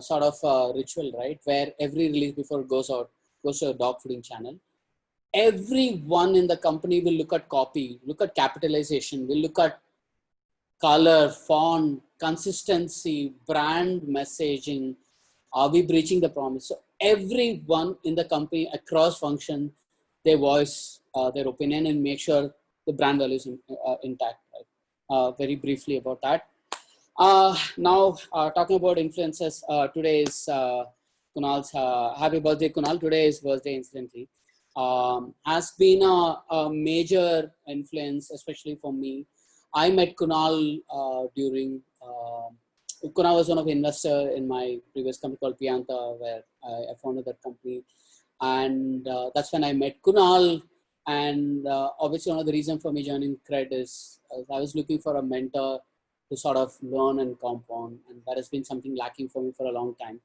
sort of ritual, right? Where every release before it goes out, goes to a dog fooding channel. Everyone in the company will look at copy, look at capitalization, will look at color, font, consistency, brand messaging. Are we breaching the promise? So everyone in the company across function, they voice their opinion and make sure the brand value is intact. Right? Very briefly about that. Now talking about influencers, today is Kunal's happy birthday, Kunal. Today is birthday, incidentally. Has been a major influence, especially for me. I met Kunal during, Kunal was one of the investors in my previous company called Pianta, where I founded that company. And that's when I met Kunal. And obviously one of the reasons for me joining Cred is I was looking for a mentor to sort of learn and compound. And that has been something lacking for me for a long time.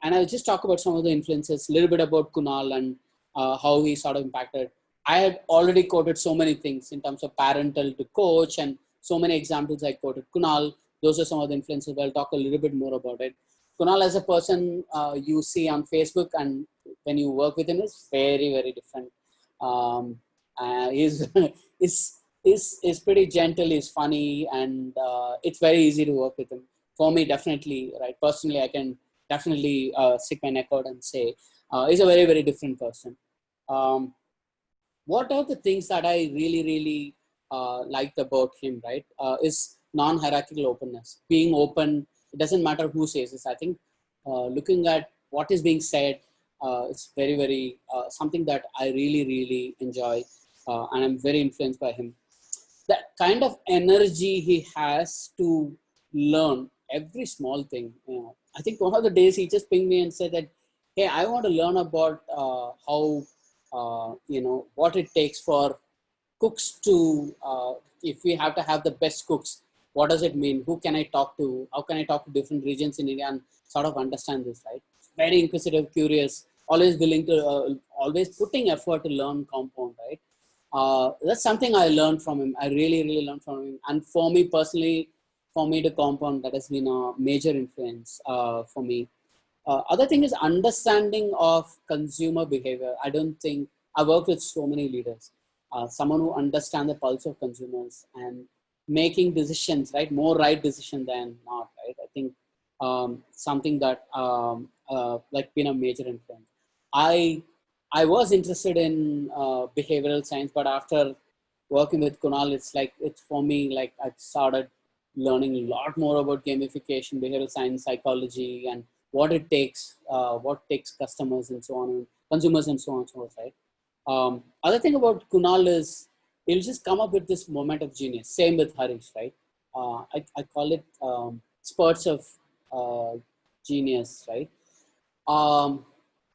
And I'll just talk about some of the influences, a little bit about Kunal and how he sort of impacted. I had already quoted so many things in terms of parental to coach, and so many examples I quoted. Kunal, those are some of the influences. I'll talk a little bit more about it. Kunal as a person you see on Facebook, and when you work with him, is very, very different. He's pretty gentle, he's funny, and it's very easy to work with him. For me, definitely, right? Personally, I can definitely stick my neck out and say he's a very, very different person. What are the things that I really, really liked about him, right? Is non-hierarchical openness, being open. It doesn't matter who says this. I think looking at what is being said, it's very, very something that I really, really enjoy, and I'm very influenced by him. That kind of energy he has to learn every small thing. I think one of the days he just pinged me and said that, hey, I want to learn about how, what it takes for cooks to, if we have to have the best cooks, what does it mean? Who can I talk to? How can I talk to different regions in India and sort of understand this, right? Very inquisitive, curious, always willing to, always putting effort to learn compound, right? That's something I learned from him. I really, really learned from him. And for me personally, for me to compound, that has been a major influence for me. Other thing is understanding of consumer behavior. I don't think I work with so many leaders, someone who understand the pulse of consumers and making decisions, right? More right decision than not, right? I think something that like been a major influence. I was interested in behavioral science, but after working with Kunal, it's for me, like I started learning a lot more about gamification, behavioral science, psychology, and what it takes, what takes customers and so on, and consumers and so on and so forth, right? Other thing about Kunal is he'll just come up with this moment of genius. Same with Harish, right? I call it spurts of genius, right?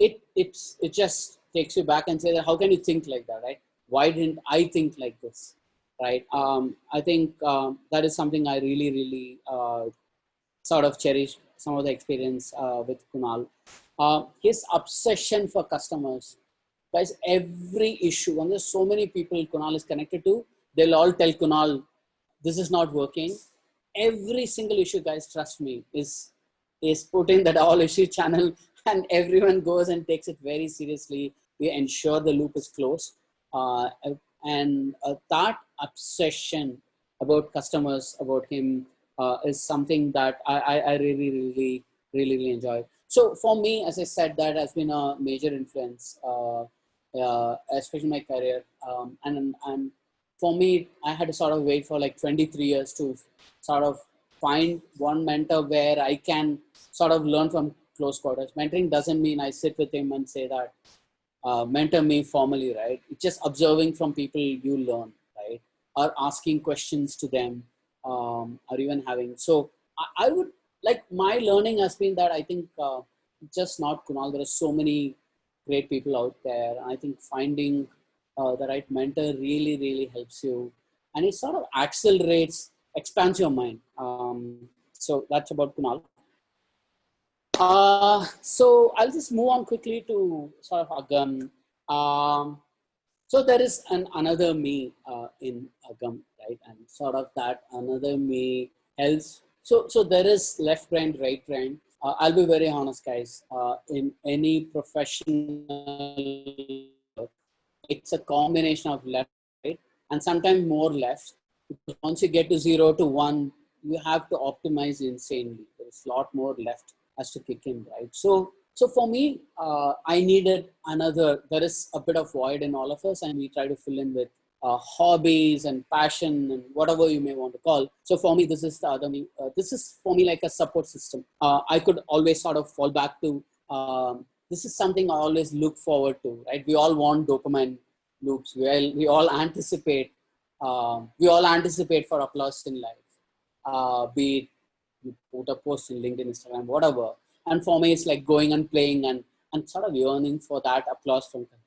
It just takes you back and say that how can you think like that, right? Why didn't I think like this, right? I think that is something I really, really sort of cherish some of the experience with Kunal. His obsession for customers, guys, every issue, and there's so many people Kunal is connected to, they'll all tell Kunal, this is not working. Every single issue, guys, trust me, is put in that all issue channel, and everyone goes and takes it very seriously. We ensure the loop is closed. And that obsession about customers, about him, is something that I really, really, really, really enjoy. So for me, as I said, that has been a major influence, especially in my career. And for me, I had to sort of wait for like 23 years to sort of find one mentor where I can sort of learn from close quarters. Mentoring doesn't mean I sit with him and say that, mentor me formally, right? It's just observing from people you learn, right? Or asking questions to them, or even having. So I would like, my learning has been that I think just not Kunal, there are so many great people out there. I think finding the right mentor really, really helps you. And it sort of accelerates, expands your mind. So that's about Kunal. So I'll just move on quickly to sort of Agam. So there is another me in Agam, right? And sort of that another me helps. So there is left brain, right brain. I'll be very honest, guys. In any professional work, it's a combination of left, right, and sometimes more left. Because once you get to 0 to 1, you have to optimize insanely. There's a lot more left has to kick in, right? So for me, I needed another. There is a bit of void in all of us, and we try to fill in with hobbies and passion and whatever you may want to call. So for me, this is the other me. This is for me like a support system. I could always sort of fall back to. This is something I always look forward to, right? We all want dopamine loops. We all anticipate. We all anticipate for applause in life. Be it you put a post in LinkedIn, Instagram, whatever. And for me, it's like going and playing and sort of yearning for that applause from them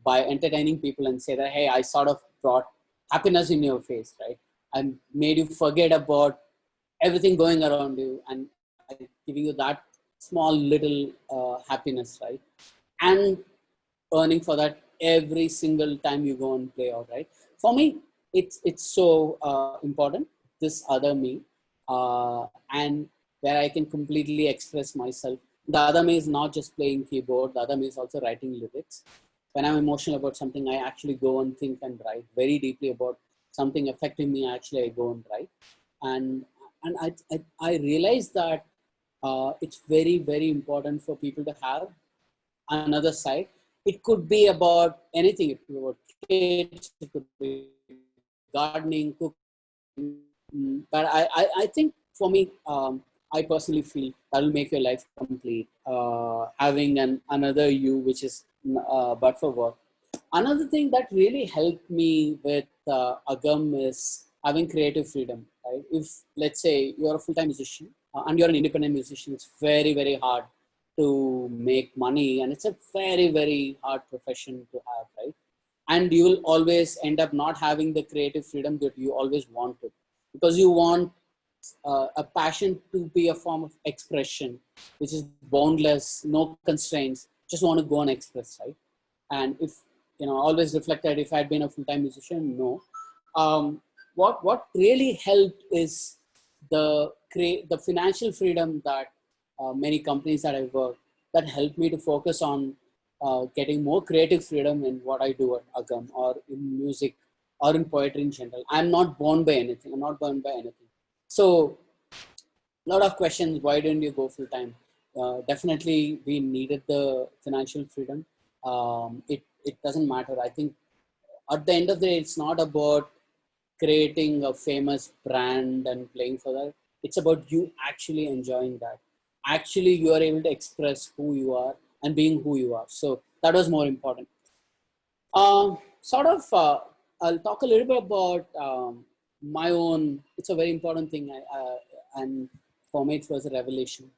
by entertaining people and say that, hey, I sort of brought happiness in your face, right? I made you forget about everything going around you, and I giving you that small little happiness, right? And earning for that every single time you go and play out, right? For me, it's so important, this other me, and where I can completely express myself. The other me is not just playing keyboard. The other me is also writing lyrics. When I'm emotional about something, I actually go and think and write very deeply about something affecting me. Actually, I go and write, and I realize that it's very, very important for people to have another side. It could be about anything. It could be about kids. It could be gardening, cooking, But I think for me, I personally feel that will make your life complete. Having another you, which is but for work. Another thing that really helped me with Agam is having creative freedom. Right? If let's say you're a full-time musician and you're an independent musician, it's very very hard to make money, and it's a very very hard profession to have, right? And you will always end up not having the creative freedom that you always wanted, because you want a passion to be a form of expression which is boundless, no constraints, just want to go and express, right? And if always reflected, if I had been a full-time musician, no. What really helped is the financial freedom that many companies that I work, that helped me to focus on getting more creative freedom in what I do at Agam, or in music, or in poetry in general. I'm not bound by anything. I'm not bound by anything. So a lot of questions. Why didn't you go full time? Definitely, we needed the financial freedom. It doesn't matter. I think at the end of the day, it's not about creating a famous brand and playing for that. It's about you actually enjoying that. Actually, you are able to express who you are and being who you are. So that was more important. I'll talk a little bit about my own. It's a very important thing, and for me, it was a revelation.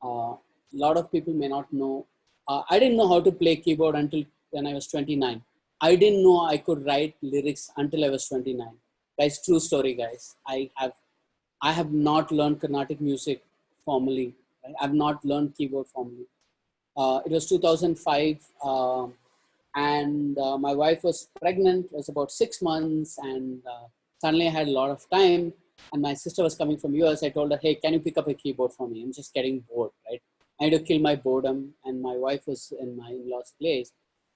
A lot of people may not know. I didn't know how to play keyboard until when I was 29. I didn't know I could write lyrics until I was 29. Guys, true story, guys. I have not learned Carnatic music formally. Right? I've not learned keyboard formally. It was 2005, and my wife was pregnant. It was about 6 months, and suddenly I had a lot of time. And my sister was coming from US. I told her, "Hey, can you pick up a keyboard for me? I'm just getting bored, right? I need to kill my boredom." And my wife was in my in-laws' place,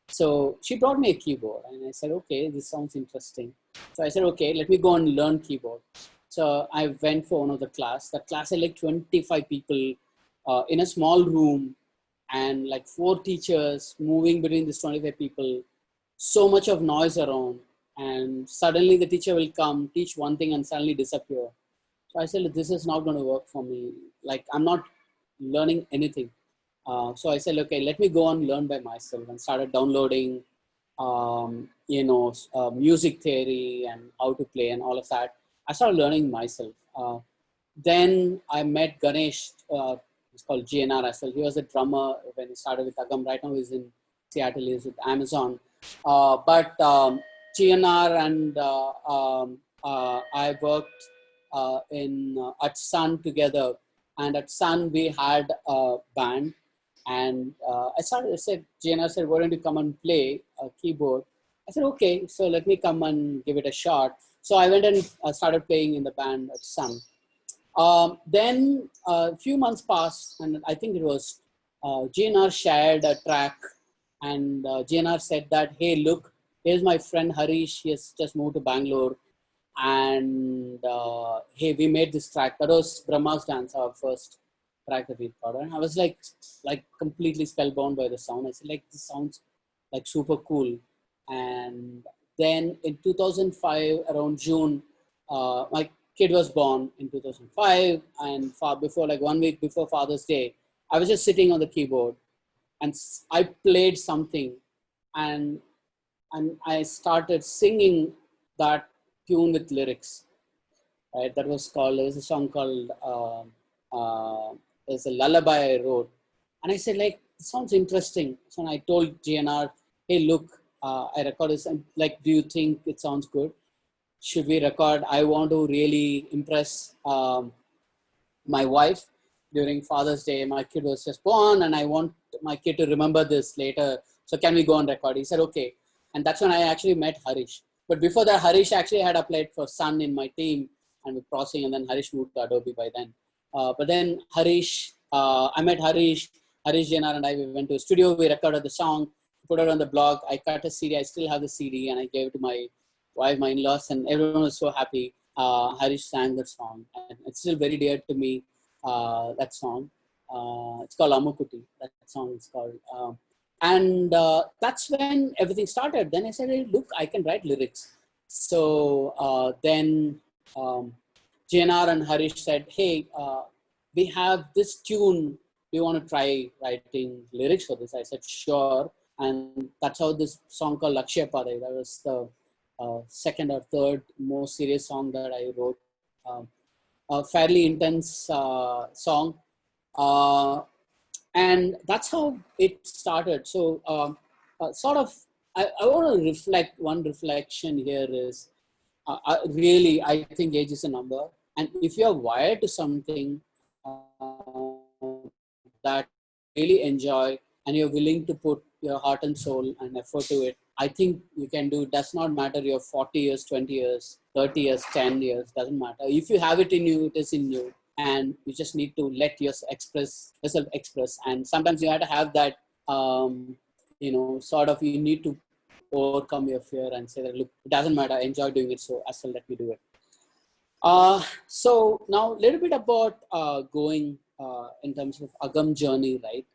so she brought me a keyboard, and I said, "Okay, this sounds interesting." So I said, "Okay, let me go and learn keyboard." So I went for one of the class. That class had like 25 people in a small room, and like 4 teachers moving between these 25 people, so much of noise around, and suddenly the teacher will come, teach one thing, and suddenly disappear. So I said, this is not going to work for me. Like, I'm not learning anything. So I said, okay, let me go and learn by myself, and started downloading, music theory and how to play and all of that. I started learning myself. Then I met Ganesh. He's called GNR as well. He was a drummer when he started with Agam. Right now he's in Seattle. He's with Amazon. But GNR and I worked at Sun together. And at Sun we had a band. And I said, GNR said, "Why don't you come and play a keyboard?" I said, "Okay, so let me come and give it a shot." So I went and started playing in the band at Sun. Then a few months passed, and I think it was GNR shared a track, and GNR said that, "Hey, look, here's my friend Harish. He has just moved to Bangalore, and hey, we made this track." That was Brahma's Dance, our first track that we recorded. And I was like completely spellbound by the sound. I said, like, this sounds like super cool. And then in 2005, around June, my kid was born in 2005, and far before, like 1 week before Father's Day, I was just sitting on the keyboard, and I played something, and I started singing that tune with lyrics. Right, that was called. There was a song called. There's a lullaby I wrote, and I said, like, it sounds interesting. So I told GNR, "Hey, look, I recorded this, and like, do you think it sounds good? Should we record? I want to really impress my wife during Father's Day. My kid was just born, and I want my kid to remember this later. So can we go and record?" He said, "Okay." And that's when I actually met Harish. But before that, Harish actually had applied for Sun in my team and with Processing, and then Harish moved to Adobe by then. But then I met Harish Janar, and I went to a studio. We recorded the song, put it on the blog. I cut a CD. I still have the CD, and I gave it to my wife, my in-laws, and everyone was so happy. Harish sang that song, and it's still very dear to me. That song, it's called Amukuti. That song is called, and that's when everything started. Then I said, "Hey, look, I can write lyrics." So then JNR and Harish said, hey, we have this tune. We want to try writing lyrics for this. I said, sure. And that's how this song called Lakshya Padai, that was the second or third most serious song that I wrote. A fairly intense song. And that's how it started. So sort of, I want to reflect, one reflection here is, really, I think age is a number. And if you're wired to something that you really enjoy and you're willing to put your heart and soul and effort to it, I think you can do. It does not matter you're 40 years, 20 years, 30 years, 10 years, doesn't matter. If you have it in you, it is in you. And you just need to let yourself express. And sometimes you have to have that, sort of, you need to overcome your fear and say that, look, it doesn't matter, I enjoy doing it, so as well let me do it. So now a little bit about going in terms of Agam journey, right?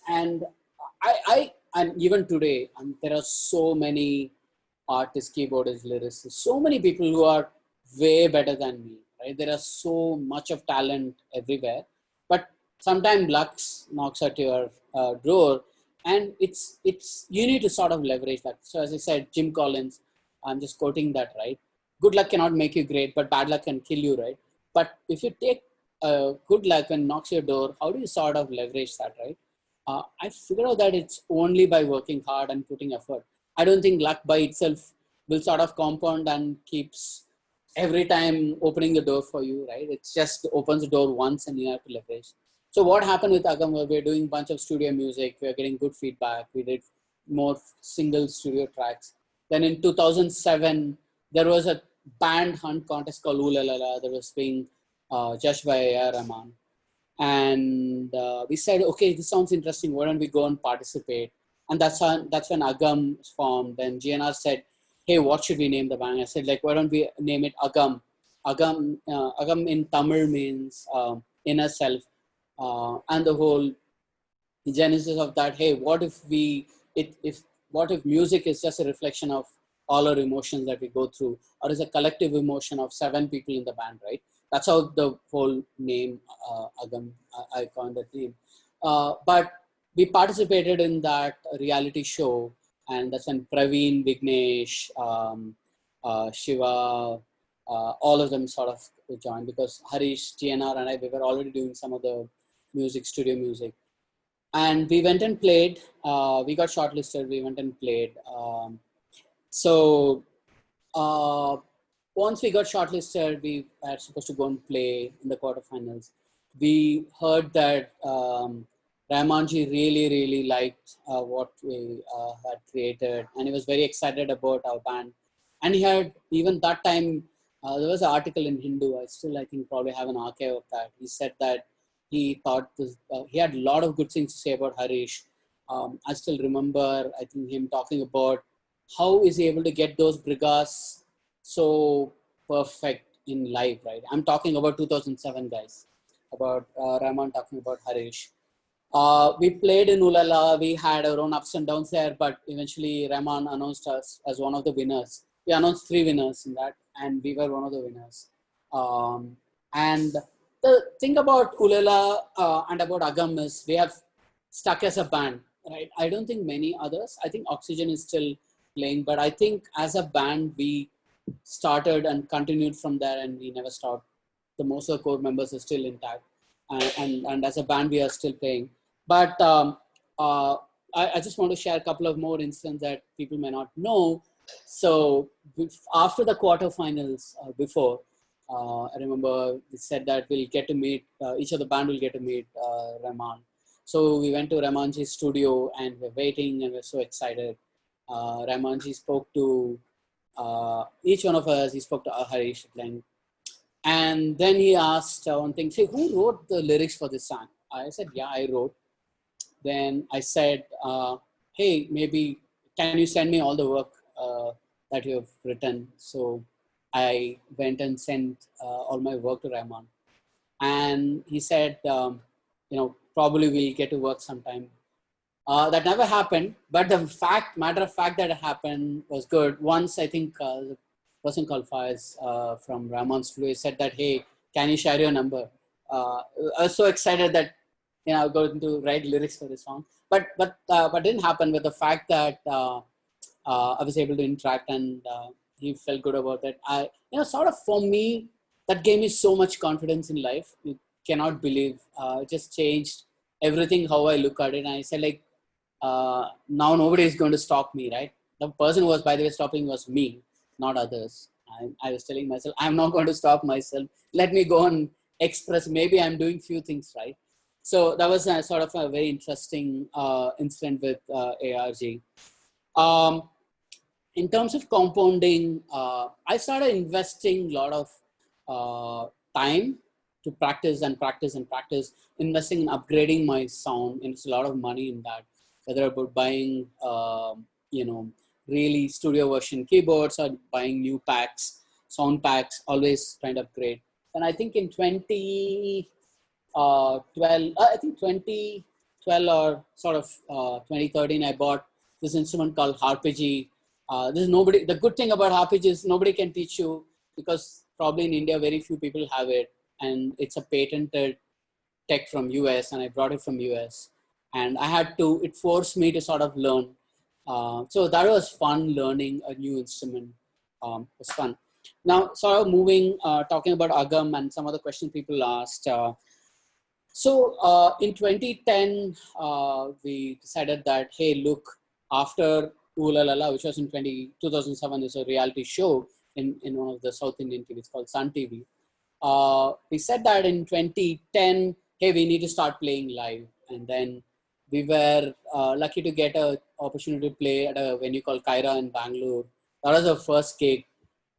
And and even today, there are so many artists, keyboardists, lyricists, so many people who are way better than me, right? There are so much of talent everywhere, but sometimes luck knocks at your door, and it's you need to sort of leverage that. So as I said, Jim Collins, I'm just quoting that, right? Good luck cannot make you great, but bad luck can kill you, right? But if you take good luck and knocks your door, how do you sort of leverage that, right? I figured out that it's only by working hard and putting effort. I don't think luck by itself will sort of compound and keeps every time opening the door for you, right? It just opens the door once and you have to leverage. So what happened with Agam, we're doing a bunch of studio music. We're getting good feedback. We did more single studio tracks. Then in 2007, there was a band hunt contest called Ooh La La La that was being judged by A.R. Rahman. And we said, okay, this sounds interesting. Why don't we go and participate? And that's when Agam formed. Then GNR said, hey, what should we name the band? I said, like, why don't we name it Agam? Agam in Tamil means inner self. And the whole genesis of that, hey, what if what if music is just a reflection of all our emotions that we go through, or is a collective emotion of 7 people in the band, right? That's how the whole name Agam, I coined that name. But we participated in that reality show, and that's when Praveen, Vignesh, Shiva, all of them sort of joined, because Harish, GNR, and I, we were already doing some of the studio music. And we went and played. We got shortlisted. We went and played. Once we got shortlisted, we were supposed to go and play in the quarterfinals. We heard that Rahmanji really, really liked what we had created, and he was very excited about our band. And he had, even that time, there was an article in Hindu. I think, probably have an archive of that. He said that he thought he had a lot of good things to say about Harish. I still remember, I think, him talking about how is he able to get those brigas so perfect in live, right? I'm talking about 2007, guys, about Rahman talking about Harish. We played in Ooh La La. We had our own ups and downs there, but eventually Rahman announced us as one of the winners. We announced 3 winners in that, and we were one of the winners. And the thing about Ooh La La and about Agam is we have stuck as a band, right? I don't think many others. I think Oxygen is still playing, but I think as a band, we started and continued from there, and we never stopped. The most of the core members are still intact, and as a band, we are still playing. But I just want to share a couple of more incidents that people may not know. So after the quarterfinals, before, I remember we said that we'll get to meet, each of the band will get to meet Rahman. So we went to Rahmanji's studio and we're waiting and we're so excited. Rahmanji spoke to each one of us. He spoke to Harish at length. And then he asked one thing, say, who wrote the lyrics for this song? I said, yeah, I wrote. Then I said, hey, maybe can you send me all the work that you have written? So I went and sent all my work to Rahman. And he said, probably we'll get to work sometime. That never happened, but the matter of fact that it happened was good. Once, I think, person called Faiz from Ramon Studio. He said that, hey, can you share your number? I was so excited that I'm going to write lyrics for this song, but didn't happen. With the fact that I was able to interact and he felt good about it. Sort of for me, that gave me so much confidence in life. You cannot believe. It just changed everything how I look at it. And I said like, now nobody is going to stop me, right? The person who was, by the way, stopping was me, not others. I was telling myself, I'm not going to stop myself. Let me go and express. Maybe I'm doing few things right. So that was a, sort of a very interesting incident with ARG. In terms of compounding, I started investing a lot of time to practice and practice and practice, investing in upgrading my sound. And it's a lot of money in that, whether about buying, really studio version keyboards or buying new packs, sound packs, always trying to upgrade. And I think in 2012 or sort of 2013, I bought this instrument called RPG. The good thing about RPG is nobody can teach you, because probably in India, very few people have it. And it's a patented tech from US, and I brought it from US. And it forced me to sort of learn. So that was fun, learning a new instrument. It was fun. Now, sort of moving, talking about Agam and some of the questions people asked. In 2010, we decided that, hey, look, after Ooh La La La, which was in 2007, there's a reality show in one of the South Indian TVs called Sun TV. We said that in 2010, hey, we need to start playing live. And then we were lucky to get an opportunity to play at a venue called Kaira in Bangalore. That was our first gig.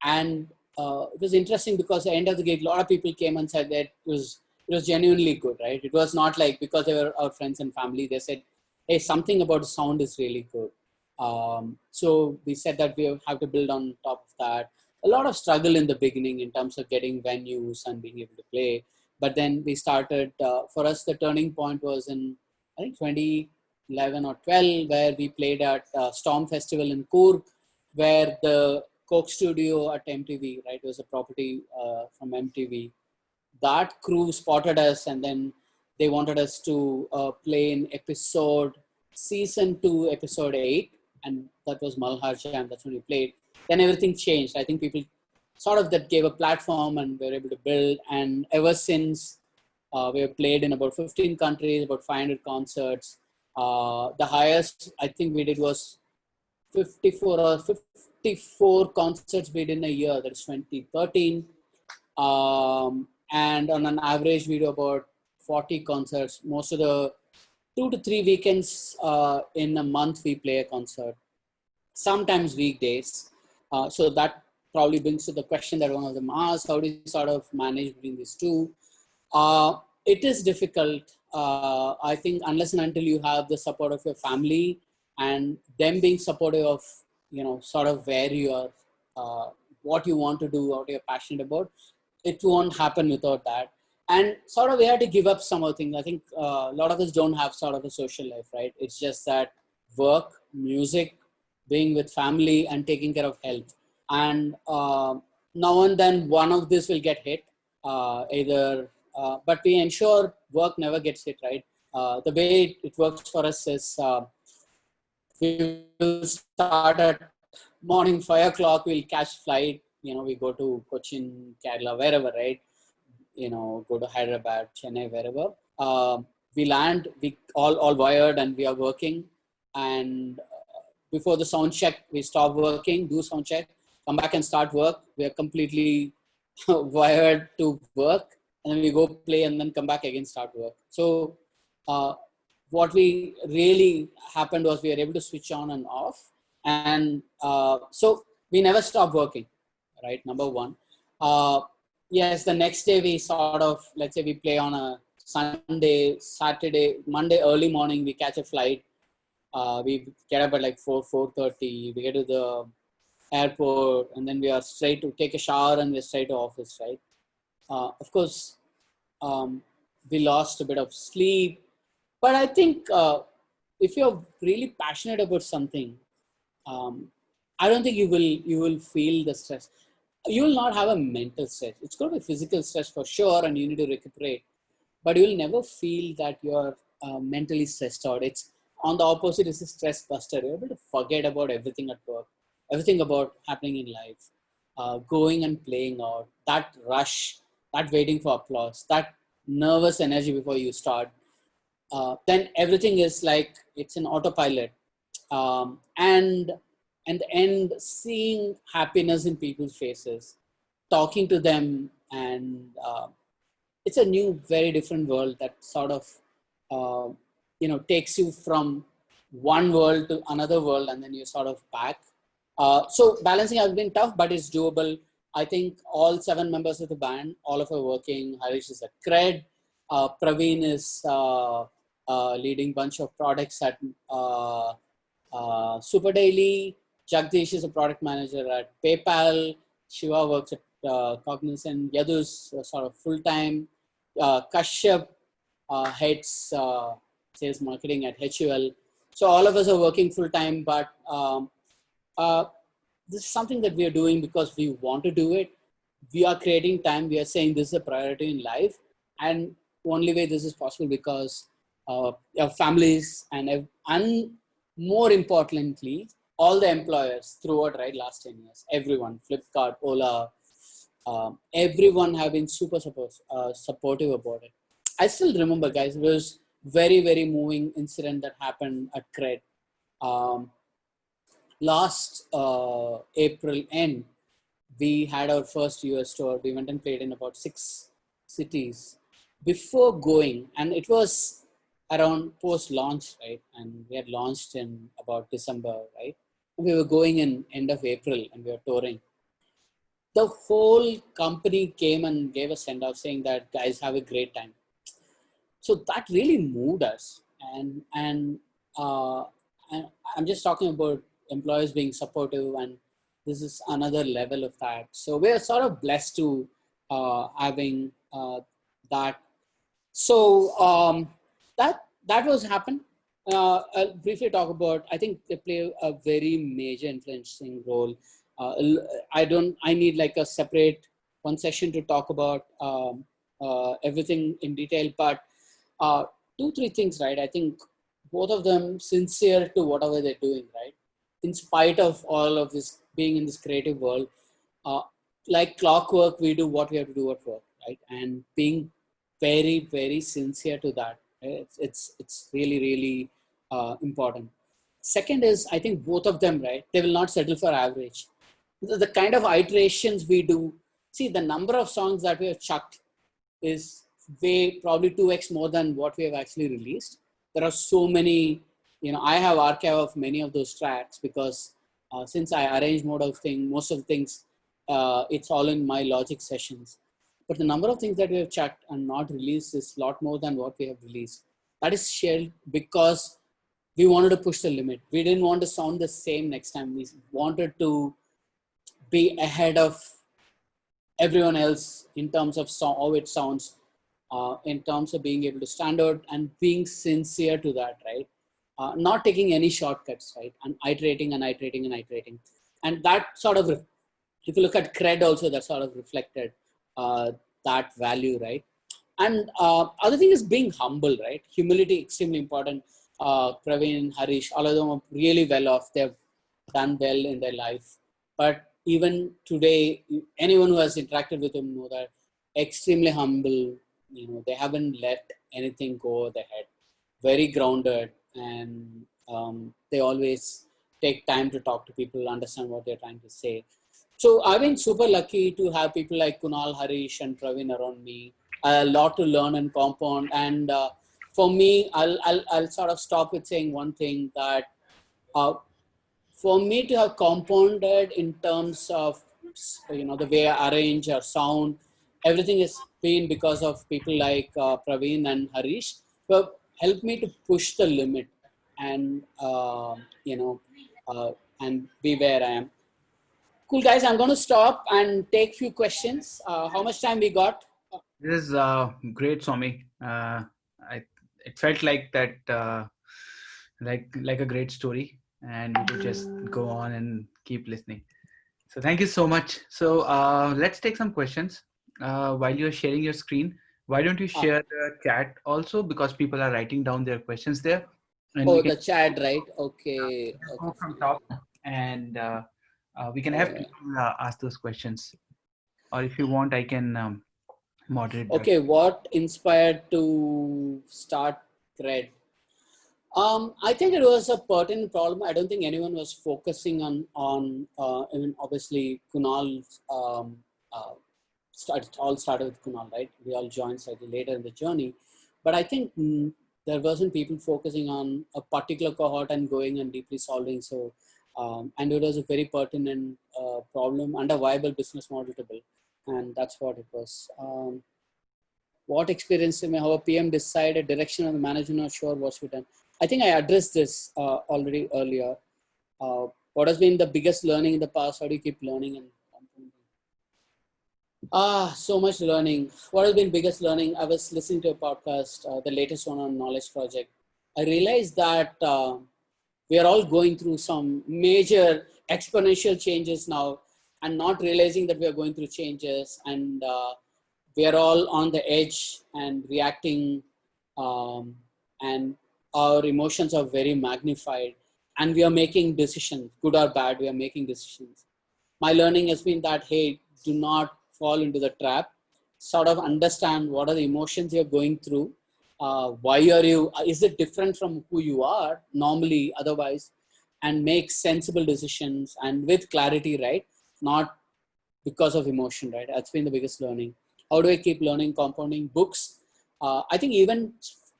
And it was interesting because at the end of the gig, a lot of people came and said that it was genuinely good, right? It was not like because they were our friends and family. They said, hey, something about the sound is really good. So we said that we have to build on top of that. A lot of struggle in the beginning in terms of getting venues and being able to play. But then we started, for us, the turning point was in, I think, 2011 or 12, where we played at Storm Festival in Coorg, where the Coke studio at MTV, right, was a property from MTV. That crew spotted us, and then they wanted us to play in season 2, episode 8. And that was Malhar Jam. That's when we played. Then everything changed. I think people sort of that gave a platform and we were able to build. And ever since, we have played in about 15 countries, about 500 concerts. The highest I think we did was 54 concerts we did in a year. That's 2013. And on an average, we do about 40 concerts. Most of the 2 to 3 weekends in a month, we play a concert. Sometimes weekdays. So that probably brings to the question that one of them asked, how do you sort of manage between these two? It is difficult. I think unless and until you have the support of your family and them being supportive of, sort of where you are, what you want to do, what you're passionate about, it won't happen without that. And sort of we had to give up some of the things. I think a lot of us don't have sort of a social life, right? It's just that work, music, being with family, and taking care of health. And now and then one of this will get hit, but we ensure work never gets hit, right? The way it works for us is we will start at morning 5 o'clock, we'll catch flight, we go to Cochin, Kerala, wherever, right? Go to Hyderabad, Chennai, wherever. We land, we all wired and we are working. And before the sound check, we stop working, do sound check, come back and start work. We are completely wired to work. And then we go play and then come back again, start work. So what we really happened was we were able to switch on and off. And so we never stop working, right? Number one. Yes, the next day we sort of, let's say we play on a Sunday, Saturday, Monday early morning, we catch a flight. We get up at like 4:30. We get to the airport and then we are straight to take a shower and we're straight to office, right? Of course, we lost a bit of sleep. But I think if you're really passionate about something, I don't think you will feel the stress. you will not have a mental stress. It's going to be physical stress for sure, and you need to recuperate. But you will never feel that you're mentally stressed out. It's on the opposite. It's a stress buster. You're able to forget about everything at work, everything about happening in life, going and playing out. That rush, that waiting for applause, that nervous energy before you start. Then everything is like it's an autopilot, and the end, seeing happiness in people's faces, talking to them, and it's a new, very different world that sort of uh, takes you from one world to another world, and then you're sort of back. So balancing has been tough, but it's doable. I think all 7 members of the band, all of us working. Harish is a Cred. Praveen is leading bunch of products at Super Daily. Jagdish is a product manager at PayPal. Shiva works at Cognizant. Yadu's sort of full time. Kashyap heads sales marketing at HUL. So all of us are working full time, but uh, this is something that we are doing because we want to do it. We are creating time. We are saying this is a priority in life, and only way this is possible because our families and more importantly, all the employers throughout last 10 years, everyone, Flipkart, Ola, everyone have been super supportive about it. I still remember, guys, it was very, very moving incident that happened at Cred. Um, Last April end, we had our first US tour. We went and played in about 6 cities. Before going, and it was around post-launch, right? And we had launched in about December, right? We were going in end of April, and we were touring. The whole company came and gave a send-off saying that, guys, have a great time. So that really moved us, uh, and I'm just talking about employers being supportive, and this is another level of that. So we're sort of blessed to having that. So that was happened. I'll briefly talk about. I think they play a very major influencing role. I need like a separate one session to talk about everything in detail, but uh, 2 3 things, right? I think both of them sincere to whatever they're doing, right? In spite of all of this being in this creative world, uh, like clockwork, we do what we have to do at work, right? And being very, very sincere to that, right? It's really, really important. Second is, I think both of them, right? They will not settle for average. The kind of iterations we do, see the number of songs that we have chucked is way probably 2x more than what we have actually released. There are so many, I have archive of many of those tracks because since I arrange most of the things, it's all in my Logic sessions. But the number of things that we have checked and not released is a lot more than what we have released. That is shared because we wanted to push the limit. We didn't want to sound the same next time. We wanted to be ahead of everyone else in terms of how it sounds, in terms of being able to stand out and being sincere to that, right? Not taking any shortcuts, right? And iterating and iterating and iterating. And that sort of, if you look at Cred also, that sort of reflected that value, right? And other thing is being humble, right? Humility, extremely important. Praveen, Harish, all of them are really well off. They've done well in their life. But even today, anyone who has interacted with them know that extremely humble. They haven't let anything go over their head. Very grounded, and they always take time to talk to people, understand what they're trying to say. So I've been super lucky to have people like Kunal, Harish, and Praveen around me. A lot to learn and compound. And for me, I'll sort of stop with saying one thing that uh, for me to have compounded in terms of the way I arrange or sound, everything has been because of people like Praveen and Harish, who have helped me to push the limit and uh, and be where I am. Cool, guys. I'm going to stop and take few questions. How much time we got? This is great, Swami. I it felt like that, like a great story, and we could just go on and keep listening. So thank you so much. So let's take some questions. While you're sharing your screen, why don't you Ah, share the chat also, because people are writing down their questions there, and we oh, can the chat, right? Okay, just okay, go from fine. top, and we can have Uh, people ask those questions. Or if you want, I can moderate that. okay, what inspired to start Cred? I think it was a pertinent problem. I don't think anyone was focusing on. I mean, obviously, Kunal. Uh, it all started with Kunal, right? We all joined slightly later in the journey, but I think there wasn't people focusing on a particular cohort and going and deeply solving. So, and it was a very pertinent problem and a viable business model to build, and that's what it was. What experience may how a PM decide a direction of the management not sure what's be done. I think I addressed this already earlier. What has been the biggest learning in the past? How do you keep learning and compounding? So much learning. What has been biggest learning? I was listening to a podcast, the latest one on Knowledge Project. I realized that we are all going through some major exponential changes now, and not realizing that we are going through changes, and we are all on the edge and reacting, um, and our emotions are very magnified, and we are making decisions, good or bad. We are making decisions. My learning has been that, hey, do not fall into the trap. Sort of understand what are the emotions you're going through. Why are you? Is it different from who you are normally? Otherwise, and make sensible decisions and with clarity, right? Not because of emotion, right? That's been the biggest learning. How do I keep learning? Compounding books. I think even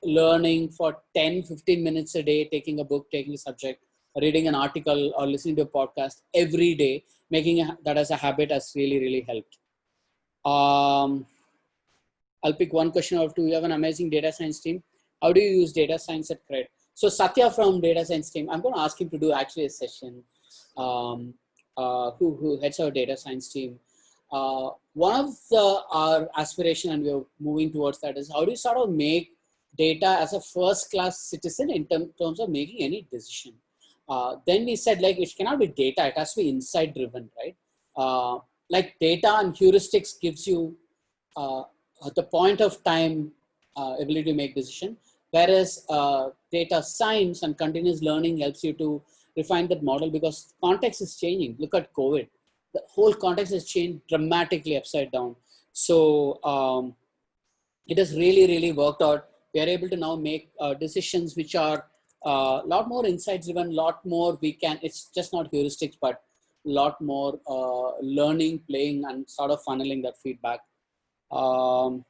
learning for 10, 15 minutes a day, taking a book, taking a subject, reading an article or listening to a podcast every day, making that as a habit has really, really helped. Um, I'll pick one question out of two. You have an amazing data science team. How do you use data science at Cred? So Satya from data science team, I'm going to ask him to do actually a session. Um, who heads our data science team. One of our aspiration, and we're moving towards that, is how do you sort of make data as a first class citizen in terms of making any decision. Then we said, like, it cannot be data, it has to be insight driven, right? Like data and heuristics gives you uh, at the point of time ability to make decision, whereas data science and continuous learning helps you to refine that model, because context is changing. Look at COVID, the whole context has changed dramatically upside down. So it has really, really worked out. We are able to now make decisions which are a lot more insights driven, lot more we can, it's just not heuristics, but a lot more learning, playing, and sort of funneling that feedback. Um,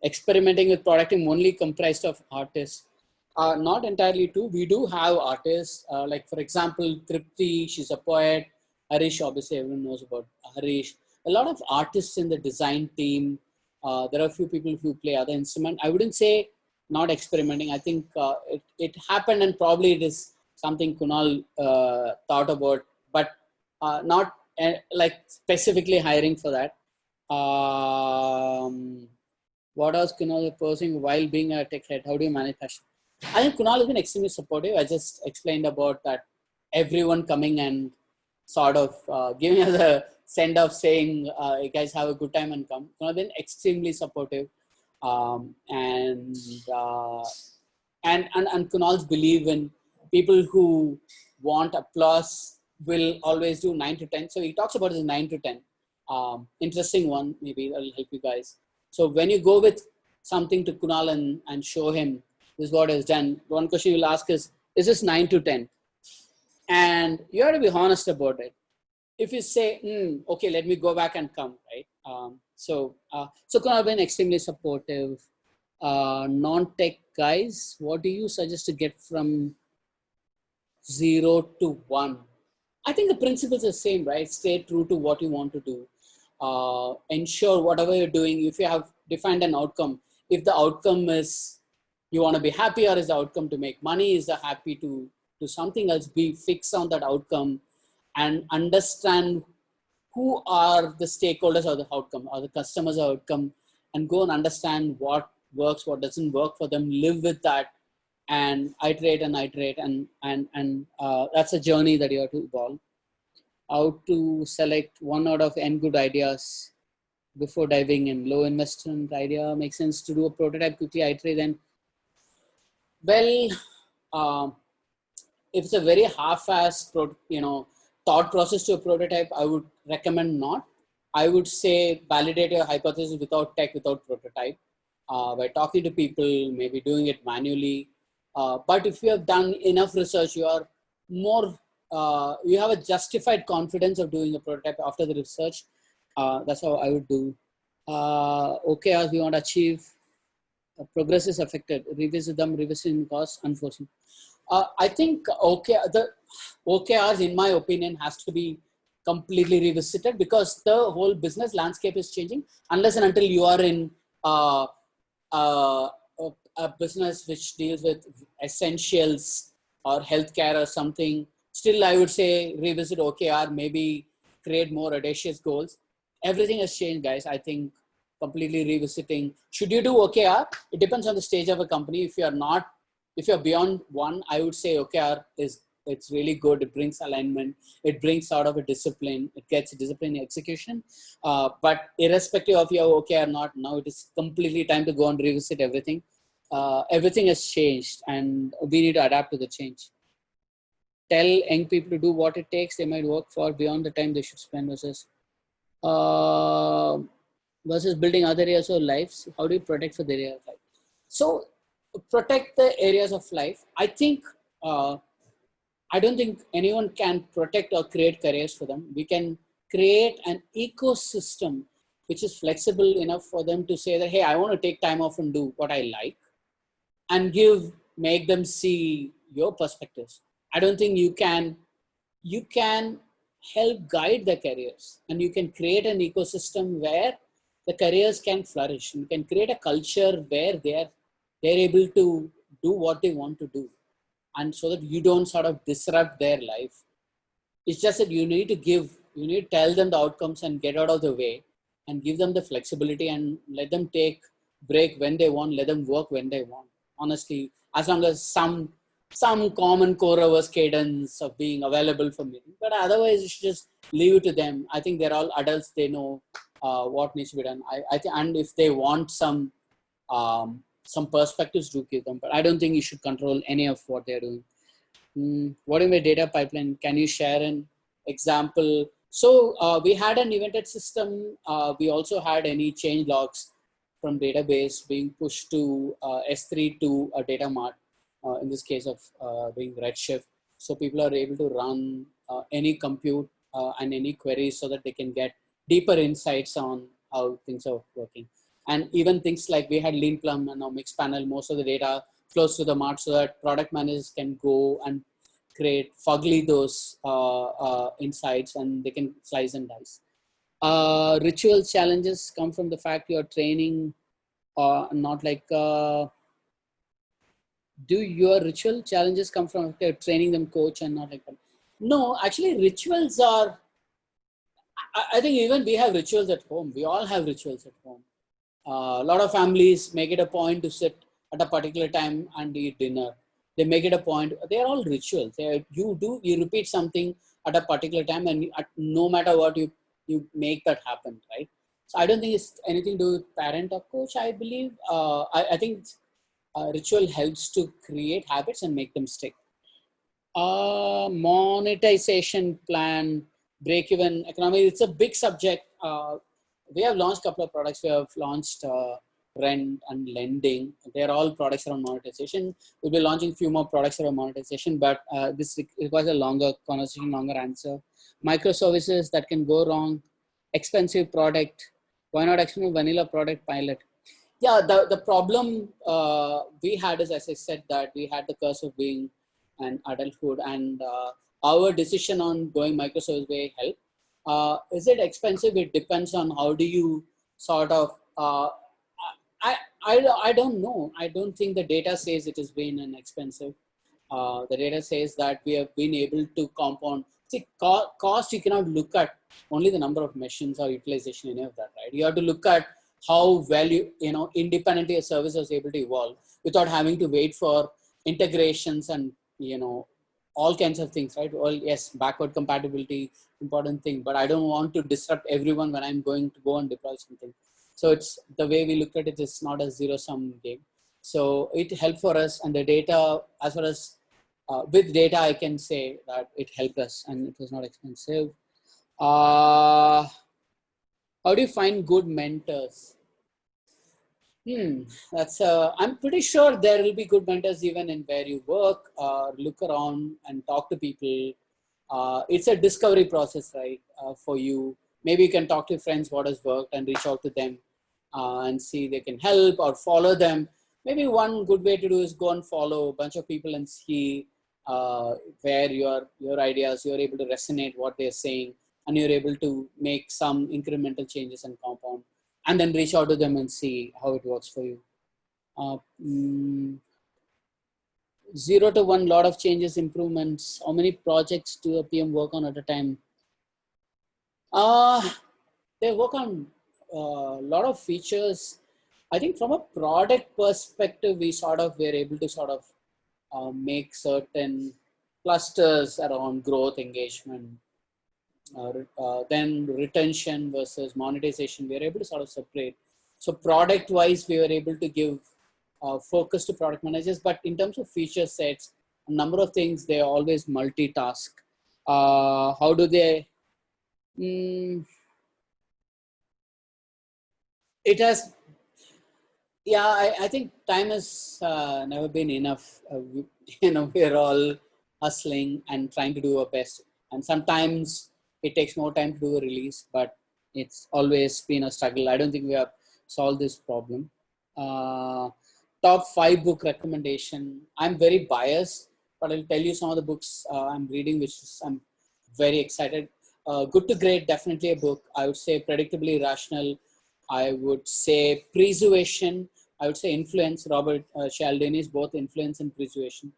Experimenting with product team only comprised of artists. Not entirely true. We do have artists, like for example, Tripti, she's a poet. Harish, obviously everyone knows about Harish. A lot of artists in the design team. There are a few people who play other instrument. I wouldn't say not experimenting. I think it happened, and probably it is something Kunal thought about, but not like specifically hiring for that. What else Kunal is pursuing while being a tech head? How do you manage passion? I think Kunal has been extremely supportive. I just explained about that, everyone coming and sort of giving us a send off, saying, "You guys have a good time and come." Kunal has been extremely supportive, um, and, uh, and Kunal's believe in people who want applause will always do 9 to 10. So he talks about his 9 to 10. Interesting one. Maybe that'll help you guys. So when you go with something to Kunal and show him this is what is done, one question you'll ask is this 9 to 10? And you have to be honest about it. If you say, okay, let me go back and come, right? So Kunal has been extremely supportive. Non-tech guys, what do you suggest to get from 0 to 1? I think the principles are the same, right? Stay true to what you want to do. Ensure whatever you're doing, if you have defined an outcome, if the outcome is you want to be happy, or is the outcome to make money, is the happy to do something else, be fixed on that outcome, and understand who are the stakeholders of the outcome, or the customers of the outcome, and go and understand what works, what doesn't work for them, live with that, and iterate and iterate, and that's a journey that you have to evolve. how to select one out of n good ideas before diving in. Low investment idea makes sense to do a prototype quickly, iterate, then well, if it's a very half-assed, thought process to a prototype, I would recommend not. I would say validate your hypothesis without tech, without prototype, by talking to people, maybe doing it manually. But if you have done enough research, you are more, you have a justified confidence of doing a prototype after the research. That's how I would do. OKRs we want to achieve. Progress is affected. Revisit them, revisiting costs, unforeseen. I think the OKRs, in my opinion, has to be completely revisited because the whole business landscape is changing. Unless and until you are in a business which deals with essentials or healthcare or something, still I would say revisit OKR, maybe create more audacious goals. Everything has changed, guys. I think completely revisiting. Should you do OKR? It depends on the stage of a company. If you're beyond one, I would say OKR it's really good. It brings alignment. It brings sort of a discipline. It gets a discipline execution. But irrespective of your OKR or not, now it is completely time to go and revisit everything. Everything has changed and we need to adapt to the change. Tell young people to do what it takes. They might work for beyond the time they should spend versus building other areas of lives. How do you protect for the area of life? So protect the areas of life. I think, I don't think anyone can protect or create careers for them. We can create an ecosystem which is flexible enough for them to say that, hey, I want to take time off and do what I like, and make them see your perspectives. I don't think you can help guide the careers, and you can create an ecosystem where the careers can flourish. You can create a culture where they're able to do what they want to do, and so that you don't sort of disrupt their life. It's just that you need to tell them the outcomes and get out of the way and give them the flexibility and let them take break when they want, let them work when they want. Honestly, as long as some common core hours cadence of being available for me. But otherwise, you should just leave it to them. I think they're all adults. They know what needs to be done. I think, and if they want some perspectives, do give them. But I don't think you should control any of what they're doing. What in the data pipeline? Can you share an example? So we had an evented system. We also had any change logs from database being pushed to S3 to a data mart. In this case of being Redshift. So people are able to run any compute and any queries so that they can get deeper insights on how things are working. And even things like we had Lean Plum and now Mixpanel, most of the data flows to the mart so that product managers can go and create fugly those insights and they can slice and dice. Ritual challenges come from the fact you're training not like do your ritual challenges come from training them coach and not like that? No, actually rituals are, I think even we have rituals at home. We all have rituals at home. A lot of families make it a point to sit at a particular time and eat dinner. They make it a point. They're all rituals. You repeat something at a particular time and no matter what you make that happen, right? So I don't think it's anything to do with parent or coach. I believe, I think ritual helps to create habits and make them stick. Monetization plan, break-even economy. It's a big subject. We have launched a couple of products. We have launched rent and lending. They're all products around monetization. We'll be launching a few more products around monetization, but this requires a longer conversation, longer answer. Microservices that can go wrong. Expensive product. Why not experiment vanilla product pilot? Yeah, the problem we had is, as I said, that we had the curse of being an adulthood, and our decision on going microservice way helped. Is it expensive? It depends on how do you sort of, I don't know. I don't think the data says it has been an expensive. The data says that we have been able to compound. See, cost, you cannot look at only the number of machines or utilization, any of that, right? You have to look at how well independently a service was able to evolve without having to wait for integrations and, all kinds of things, right? Well, yes, backward compatibility, important thing, but I don't want to disrupt everyone when I'm going to go and deploy something. So it's the way we look at it is not a zero-sum game. So it helped for us, and the data, as far as with data, I can say that it helped us and it was not expensive. How do you find good mentors? That's I'm pretty sure there will be good mentors even in where you work. Look around and talk to people. It's a discovery process, right? For you, maybe you can talk to your friends what has worked and reach out to them and see they can help or follow them. Maybe one good way to do is go and follow a bunch of people and see where your ideas you're able to resonate what they're saying, and you're able to make some incremental changes and compound, and then reach out to them and see how it works for you. Uh, mm, 0 to 1, lot of changes, improvements. How many projects do a PM work on at a time? They work on a lot of features. I think from a product perspective, we were able to make certain clusters around growth, engagement, then retention versus monetization. We are able to separate. So product wise, we were able to give focus to product managers, but in terms of feature sets, a number of things, they always multitask. How do they? It has, yeah, I think time has never been enough. We're all hustling and trying to do our best. And sometimes it takes more time to do a release, but it's always been a struggle. I don't think we have solved this problem. Top 5 book recommendation. I'm very biased, but I'll tell you some of the books I'm reading, I'm very excited. Good to Great, definitely a book. I would say Predictably Rational. I would say Persuasion. I would say Influence. Robert Cialdini's both Influence and Persuasion.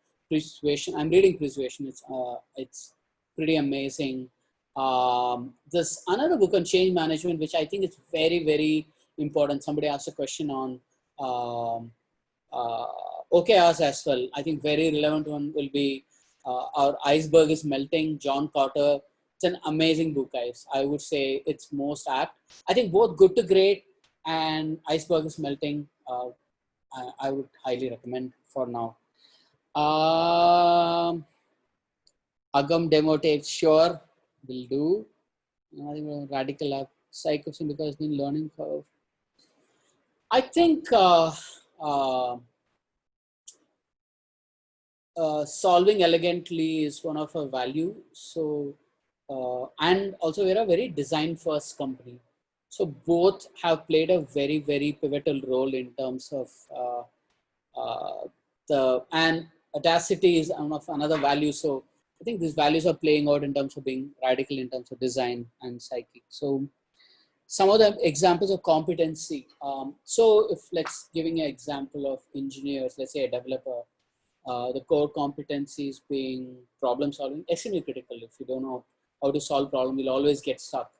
I'm reading Persuasion. It's pretty amazing. There's another book on change management, which I think is very, very important. Somebody asked a question on OKRs as well. I think very relevant one will be Our Iceberg is Melting, John Carter. It's an amazing book, guys. I would say it's most apt. I think both Good to Great and Iceberg is Melting, I would highly recommend for now. Agam demo tapes, sure, will do. Radical app, Psychos because it's been learning curve. I think solving elegantly is one of our value. So, and also we're a very design first company. So both have played a very, very pivotal role in terms of and audacity is another value. So I think these values are playing out in terms of being radical in terms of design and psyche. So some of the examples of competency. So if let's giving an example of engineers, let's say a developer, the core competencies being problem solving, extremely critical. If you don't know how to solve problem, you'll always get stuck.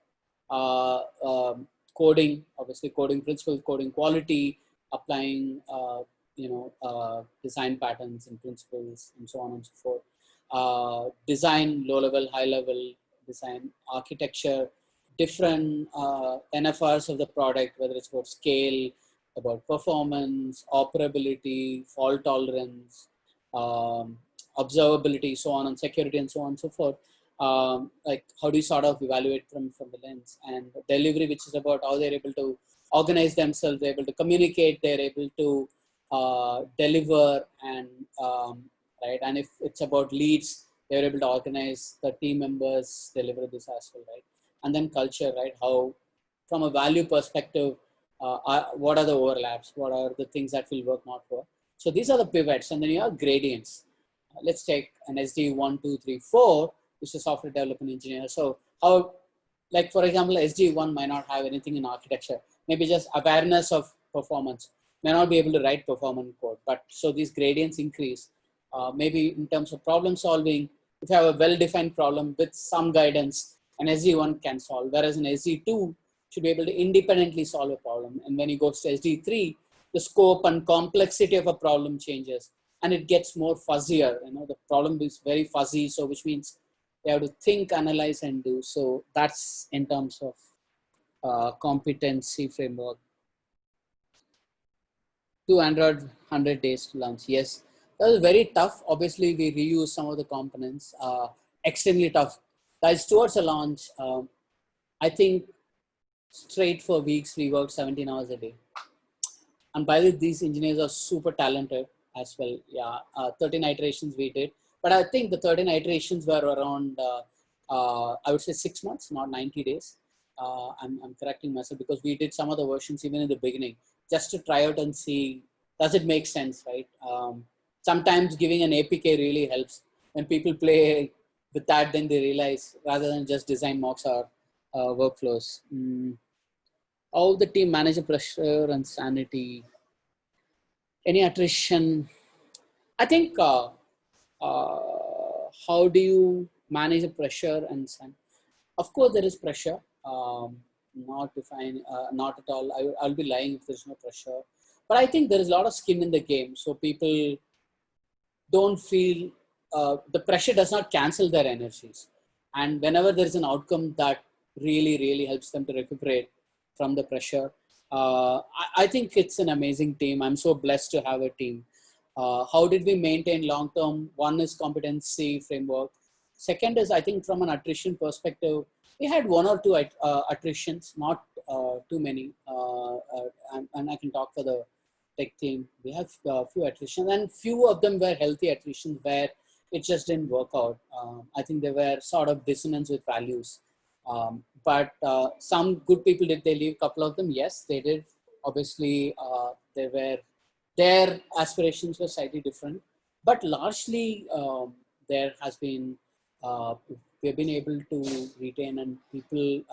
Coding, obviously coding principles, coding quality, applying, design patterns and principles and so on and so forth. Design, low level, high level design, architecture, different NFRs of the product, whether it's about scale, about performance, operability, fault tolerance, observability, so on, and security, and so on and so forth. Like how do you evaluate from the lens, and delivery, which is about how they're able to organize themselves, they're able to communicate, they're able to deliver, and right. And if it's about leads, they're able to organize the team members, deliver this as well, right? And then culture, right? How, from a value perspective, what are the overlaps? What are the things that will work, not work? So these are the pivots, and then you have gradients. Let's take an SD 1, 2, 3, 4, which is software development engineer. So how, like for example, SD1 might not have anything in architecture, maybe just awareness of performance, may not be able to write performance code. But so these gradients increase. Maybe in terms of problem solving, if you have a well-defined problem with some guidance, an SD1 can solve, whereas an SD2 should be able to independently solve a problem. And when you go to SD3, the scope and complexity of a problem changes. and it gets more fuzzier. The problem is very fuzzy, so which means they have to think, analyze, and do. So that's in terms of competency framework. 200, 100 days to launch. Yes, that was very tough. Obviously, we reuse some of the components. Extremely tough. Guys, towards a launch, I think straight for weeks, we worked 17 hours a day. And by the way, these engineers are super talented as well. Yeah, 13 iterations we did. But I think the 13 iterations were around, I would say 6 months, not 90 days. I'm correcting myself because we did some of the versions even in the beginning, just to try out and see, does it make sense, right? Sometimes giving an APK really helps. When people play with that, then they realize rather than just design mocks or workflows. How the team manage pressure and sanity. Any attrition? I think how do you manage the pressure and sanity? Of course, there is pressure. Not at all. I'll be lying if there's no pressure. But I think there is a lot of skin in the game. So people don't feel, the pressure does not cancel their energies. And whenever there's an outcome that really, really helps them to recuperate from the pressure, I think it's an amazing team. I'm so blessed to have a team. How did we maintain long-term? One is competency framework. Second is, I think from an attrition perspective, we had 1 or 2 attritions, not too many. And I can talk for the tech team. We have a few attritions, and few of them were healthy attritions where it just didn't work out. I think they were sort of dissonance with values. But some good people, did they leave? A couple of them, yes, they did. Obviously, their aspirations were slightly different. But largely, there has been, we've been able to retain and people,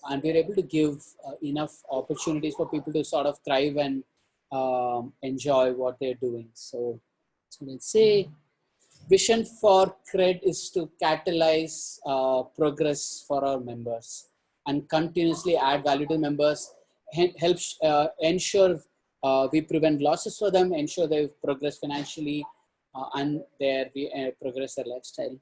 and we're able to give enough opportunities for people to sort of thrive and enjoy what they're doing. So let's say vision for Cred is to catalyze progress for our members and continuously add value to members, helps ensure we prevent losses for them, ensure they progress financially, and progress their lifestyle.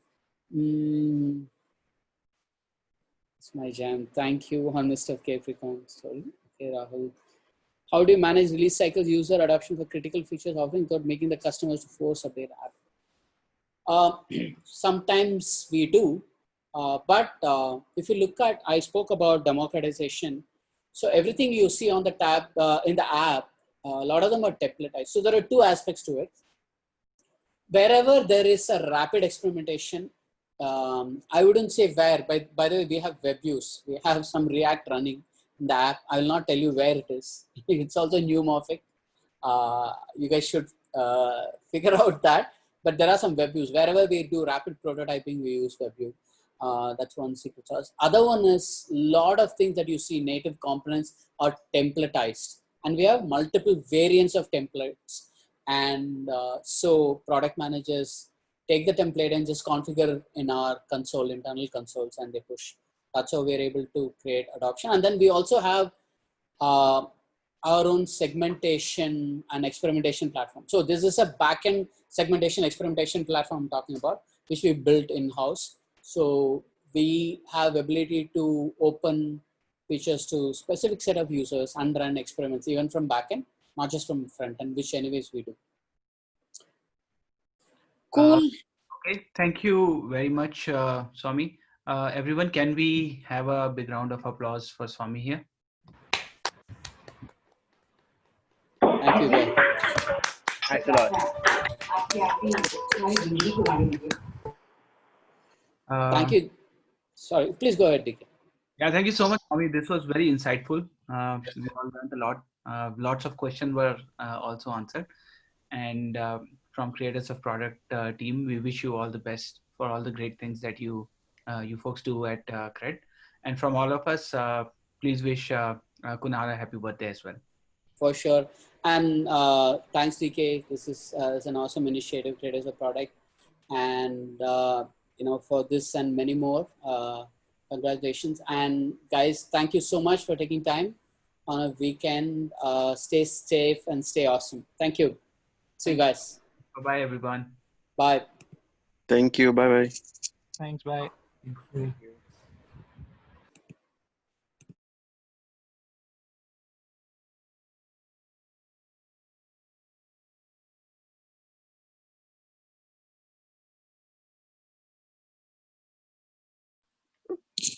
It's my jam. Thank you, Mr. Capricorn. Sorry. Okay, Rahul. How do you manage release cycles, user adoption for critical features, often without making the customers to force update app? Sometimes we do, but if you look at, I spoke about democratization. So everything you see on the tab in the app, a lot of them are templatized. So there are 2 aspects to it. Wherever there is a rapid experimentation, I wouldn't say where, by the way, we have web views. We have some React running in the app. I will not tell you where it is. It's also neumorphic. You guys should figure out that. But there are some web views. Wherever we do rapid prototyping, we use web view. That's one secret sauce. Other one is a lot of things that you see native components are templatized. And we have multiple variants of templates. And so product managers take the template and just configure in our console, internal consoles, and they push. That's how we're able to create adoption. And then we also have our own segmentation and experimentation platform. So this is a backend segmentation experimentation platform I'm talking about, which we built in-house. So we have ability to open features to specific set of users and run experiments, even from backend, not just from front end, which anyways we do. Cool. Okay, thank you very much, Swamy. Everyone, can we have a big round of applause for Swamy here? Thank you, guys. Thanks a lot. Thank you. Sorry, please go ahead, DK. Yeah, thank you so much, Swamy. This was very insightful. We all learned a lot. Lots of questions were also answered. And from creators of product team, we wish you all the best for all the great things that you folks do at Cred. And from all of us, please wish Kunal a happy birthday as well. For sure. And thanks, DK. This is an awesome initiative, creators of product. And for this and many more, congratulations. And guys, thank you so much for taking time on a weekend. Stay safe and stay awesome. Thank you. See you guys. Bye-bye, everyone. Bye. Thank you. Bye bye. Thanks. Bye. Thank you.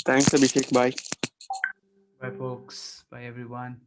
Thanks, Abhishek. Bye. Bye, folks. Bye, everyone.